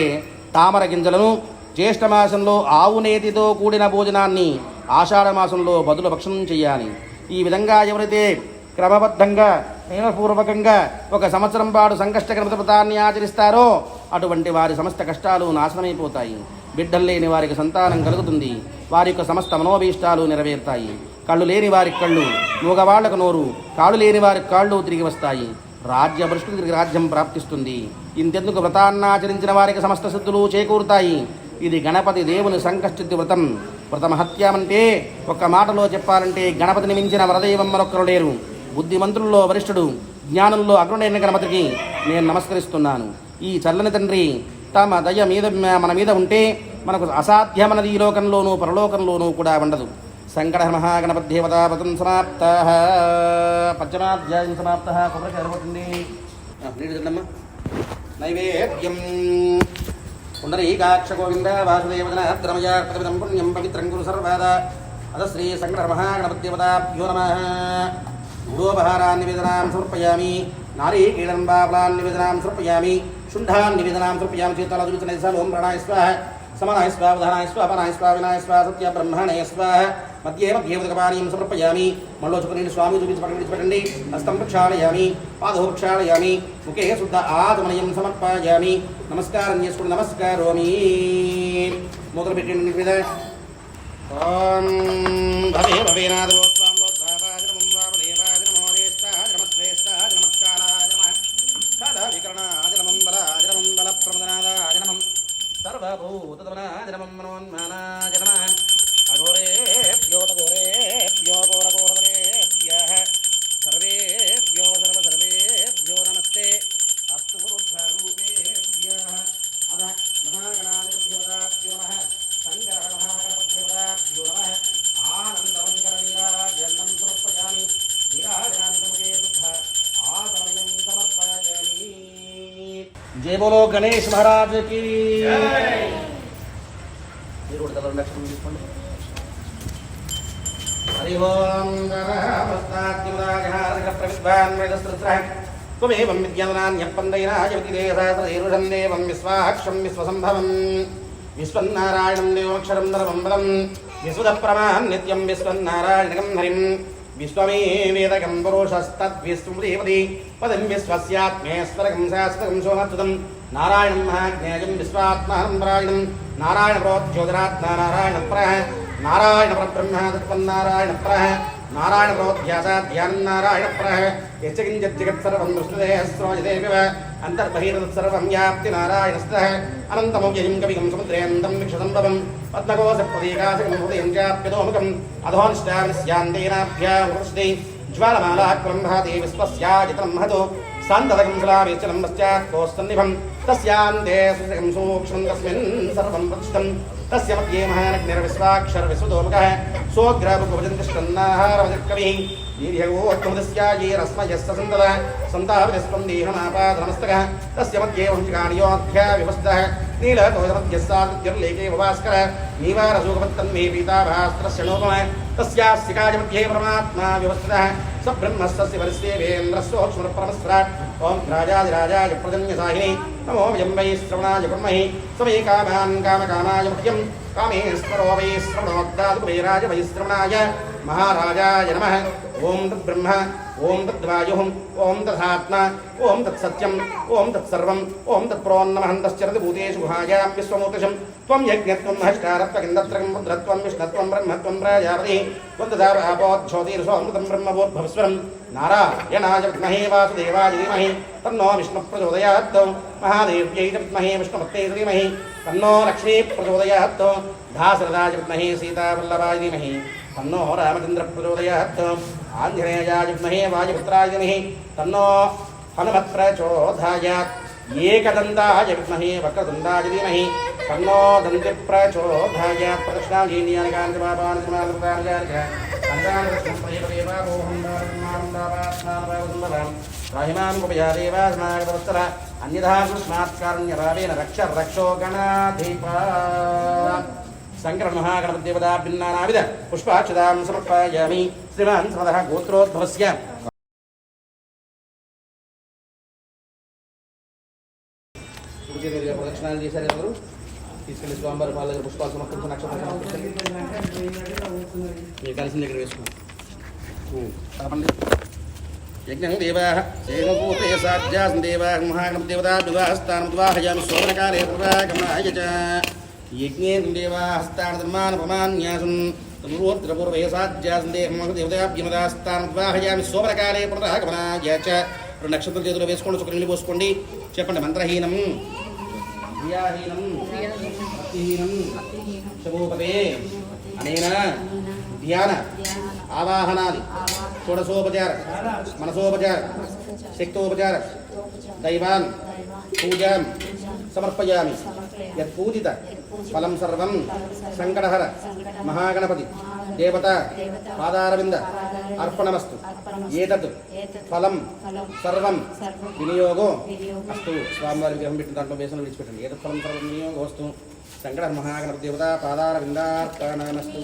తామర గింజలను, జ్యేష్ఠమాసంలో ఆవు నేతితో కూడిన భోజనాన్ని, ఆషాఢ మాసంలో బదులు భక్షణం చేయాలి. ఈ విధంగా ఎవరైతే క్రమబద్ధంగా నియమపూర్వకంగా ఒక సంవత్సరం పాటు సంకష్ట గణపతి వ్రతాన్ని ఆచరిస్తారో అటువంటి వారి సమస్త కష్టాలు నాశనమైపోతాయి. బిడ్డలు లేని వారికి సంతానం కలుగుతుంది. వారి యొక్క సమస్త మనోభీష్టాలు నెరవేరుతాయి. కళ్ళు లేని వారికి కళ్ళు, మూగవాళ్లకు నోరు, కాళ్ళు లేని వారికి కాళ్ళు తిరిగి వస్తాయి. రాజ్య భ్రష్టుడికి రాజ్యం ప్రాప్తిస్తుంది. ఇంతెందుకు వ్రతాన్నాచరించిన వారికి సమస్త సిద్ధులు చేకూరుతాయి. ఇది గణపతి దేవుని సంకష్టి వ్రతం. వ్రతమహత్యమంటే ఒక్క మాటలో చెప్పాలంటే గణపతిని మించిన వరదైవం మరొక్కరు లేరు. బుద్ధిమంతుల్లో వరిష్ఠుడు, జ్ఞానంలో అగ్రుడైన గణపతికి నేను నమస్కరిస్తున్నాను. ఈ చల్లని తండ్రి తమ దయ మీద మన మీద ఉంటే మనకు అసాధ్యమన్నది ఈ లోకంలోనూ పరలోకంలోనూ కూడా ఉండదు. సంకట మహాగణపతిదేవతా వ్రతం సమాప్త. పంచమాధ్యాయం సమాప్త. కొబ్బరికాయ ఎరగొట్టింది. నీటి తిన్నమ్మా. నైవేద్యం పుండరీకాక్ష గోవింద వాసుదేవదన ద్రమయ ప్రతిపదం పుణ్యం పవిత్రం గురు సర్వదా. అద శ్రీ సంకట మహాగణపతిదేవతాభ్యో నమః. గూఢోపహారాన్ నివేదనాం సమర్పయామి. నారీకేళం బాఫలాన్ నివేదనాం సమర్పయామి. శుంఠాన్ నివేదనాం సమర్పయామి. చేతాల చూసిన ఓం ప్రణాయ స్వాహ, సమనాయ స్వాహ, ఉదానాయ స్వాహ, పనాయ స్వాహ, వినాయ స్వాహ, సత్య బ్రహ్మణయ స్వాహ. మధ్యే ఉదకపానీయం సమర్పయామి. మళ్ళీ చుక్కని స్వామి విడిచిపెట్టండి. హస్తం ప్రక్షాళయామి, పాదో ప్రక్షాళయామి, ముఖే శుద్ధ ఆచమనయం సమర్పయామి. నమస్కారం చేసుకుని నమస్కారోమి. మూతలు పెట్టండి మీద. ఓం భవే భవేనాథో స్వామోద్భావాజనమం వామదేవాజనమోదేష్టాజనమశ్రేష్టాజనమత్కారాజనమ కాల వికరణాజనమం బలాజనమం బలప్రమదనాదాజనమం సర్వభూతదమనాజనమం మనోన్మానాజనమ అఘోరేభ్యో తఘోరేభ్యో ఘోరఘోరధరేభ్యః సర్వేభ్యో సర్వేభ్యో నమస్తే అస్తు రుద్రరూపేభ్యః. అద మహాగణాధిపత్యవతాభ్యో నమః. శంకర మహాగణపత్యవతాభ్యో నమః. ఆనందమంగళనీరాజనం సమర్పయామి. నీరాజనాంతముఖే శుద్ధ ఆచమనయం సమర్పయామి. జై బోలో గణేష్ మహారాజ్ కి జై. మీరు కూడా తల లక్షణం తీసుకోండి. హరి ఓం గణపత్యాత్మరాజహారక ప్రవిద్వాన్ వేదస్త్రస్రః త్వమేవం విద్యానాన్యప్పందైనాయవతిదేశాసరేరుషం దేవం విశ్వాక్షం విశ్వసంభవం విశ్వన్నారాయణం దేవోక్షరం నరమంబలం విశ్వదప్రమాన్ నిత్యం విశ్వన్నారాయణకం హరిం విశ్వమే వేదకం పురుషస్తద్విశ్వదేవతి పదం విశ్వస్యాత్మేశ్వరకం శాశ్వతం సోమత్వం నారాయణం మహాజ్ఞేయం విశ్వాత్మానం పరాయణం నారాయణ ప్రోజ్యోతిరాత్మా నారాయణ ప్రః నారాయణ పరబ్రహ్మ తత్వన్నారాయణ ప్రః నారాయణ ప్రోధ్యాసాధ్యానం నారాయణ ప్రః యచ్చకించిత్ జగత్సర్వం దృష్టదే శ్రోయదేవివ అంతర్బహిర్సర్వం వ్యాప్తి నారాయణస్తః అనంతమవ్యయం కవికం సముద్రేంతం విక్షసంభవం పద్మకోశప్రదీకాశకం హృదయం చాప్యదోముఖం అధోనిష్టాస్యాంతేనాభ్యాముపృష్టి జ్వాలమాలాక్రం భాతి విశ్వస్యాజితం మహతో సాంతదకం శిలావేచనం పశ్చాత్తోస్తన్నిభం తస్యాంతే సుశకం సూక్ష్మం తస్మిన్ సర్వం ప్రతిష్టం తస్య మధ్యే మహానగ్నిర్విశ్వాక్షర విశ్వతోముఖః సోగ్రాపుపజంతిష్టన్నాహారవజకవిః దీర్ఘగోత్మదస్యాయైరస్మయస్య సంతద సంతాపతిస్పందేహమాపాదనమస్తకः తస్య మధ్యే వంశికానియోధ్యా వివస్తः నీలతోజమధ్యస్సాద్యుర్లేకే భాస్కర నీవారసూకపత్తన్మే పీతాభాస్త్రస్య నోపమ తస్యాస్తికాయ మధ్యే పరమాత్మా వ్యవస్థితः స బ్రహ్మస్తస్య వరిష్ఠేవేంద్రస్సోక్ష్మపరమస్ఫురాట్ ఓం రాజాదిరాజాయ ప్రజన్యసాహిని నమో వయం వై శ్రవణాయ కుర్మహి సమే కామాన్ కామకామాయ ముఖ్యం కామేశ్వరో వై శ్రవణోద్దాదు కుబేరాయ వై శ్రవణాయ మహారాజాయ నమః ఓం తద్బ్రహ్మ ఓం తద్వాయుః ఓం తథాత్మా ఓం తత్సత్యం ఓం తత్సర్వం ఓం తత్ప్రోన్నమహంతశ్చరతి భూతేషు గుహాయాం విశ్వమూర్తిశం త్వం యజ్ఞత్వం మహష్కారత్వకిందత్రకం రుద్రత్వం విష్ణత్వం బ్రహ్మత్వం ప్రజాపతి వందదార ఆపోజ్యోతిర్సోమృతం బ్రహ్మభూద్భవస్వరం నారాయణాయ విద్మహే వాసుదేవాయ ధీమహి తన్నో విష్ణు ప్రచోదయాత్ మహాదేవ్యై విద్మహే విష్ణుపత్యై ధీమహి తన్నో లక్ష్మీ ప్రచోదయాత్ దాశరథాయ విద్మహే సీతావల్లభాయ ధీమహి తన్నో రామచంద్ర ప్రచోదయాత్ ఆంజనేయాయ విద్మహే వాయుపుత్రాయ ధీమహి తన్నో హనుమత్ ప్రచోదయాత్ ఏకదంతాయ విద్మహే వక్రతుండాయ ధీమహి తన్నో దంతి ప్రచోదయాత్ ప్రదక్షిణాజీన్యాని కాంతిమాపాని సమానృతానుజానిక అంగానృష్ణం ప్రియపదేవామోహం దారుణానందాపాత్మానపావసుందరాం రాహిమాం ఉపయాదేవాస్మాగతవత్సర అన్యథా కృష్ణాత్కారుణ్యభావేన రక్ష రక్షో గణాధిపా శంకర మహాగణపతిదేవతాభిన్నానావిధ పుష్పాక్షతాం సమర్పయామి శ్రీమాన్ సమదః గోత్రోద్భవస్య ప్రదక్షిణాలు చేశారు ఎవరు తీసుకెళ్ళి స్వామివారి పాల దగ్గర పుష్పాలు సమర్పించి నక్షత్రం సమర్పించండి మీరు కలిసిన దగ్గర వేసుకోండి యజ్ఞం దేవా సేనభూతే సాధ్యాసం దేవా మహాగణపతిదేవతాభివాహస్థానముద్వాహయామి శోభనకాలే పురాగమనాయ చ యజ్ఞే దేవా హస్తానధర్మానపమాన్యాసం తమూర్తిరపూర్వే సాధ్యాసం దేవతాభ్యమదాస్థానముద్వాహయామి శోభనకాలే పురాగమనాయ చ నక్షత్రం చేతులు వేసుకోండి చుక్క నీళ్ళు పోసుకోండి చెప్పండి మంత్రహీనం క్రియాహీనం భక్తిహీనం శుభోపదే అనేన ధ్యాన ఆవాహనాది షోడశోపచార మనసోపచార శక్తోపచార దైవాన్ పూజాం సమర్పయామి యత్పూజిత ఫలం సర్వం సంకటహర మహాగణపతి దేవత పాదారవింద అర్పణమస్తు ఏతత్ ఫలం సర్వం వినియోగో అస్తు స్వామివారి విగ్రహం పెట్టిన దాంట్లో వేసన విడిచిపెట్టండి ఏతత్ ఫలం సర్వం వినియోగో వస్తు సంకట మహాగణపతి దేవత పాదారవిందార్పణమస్తు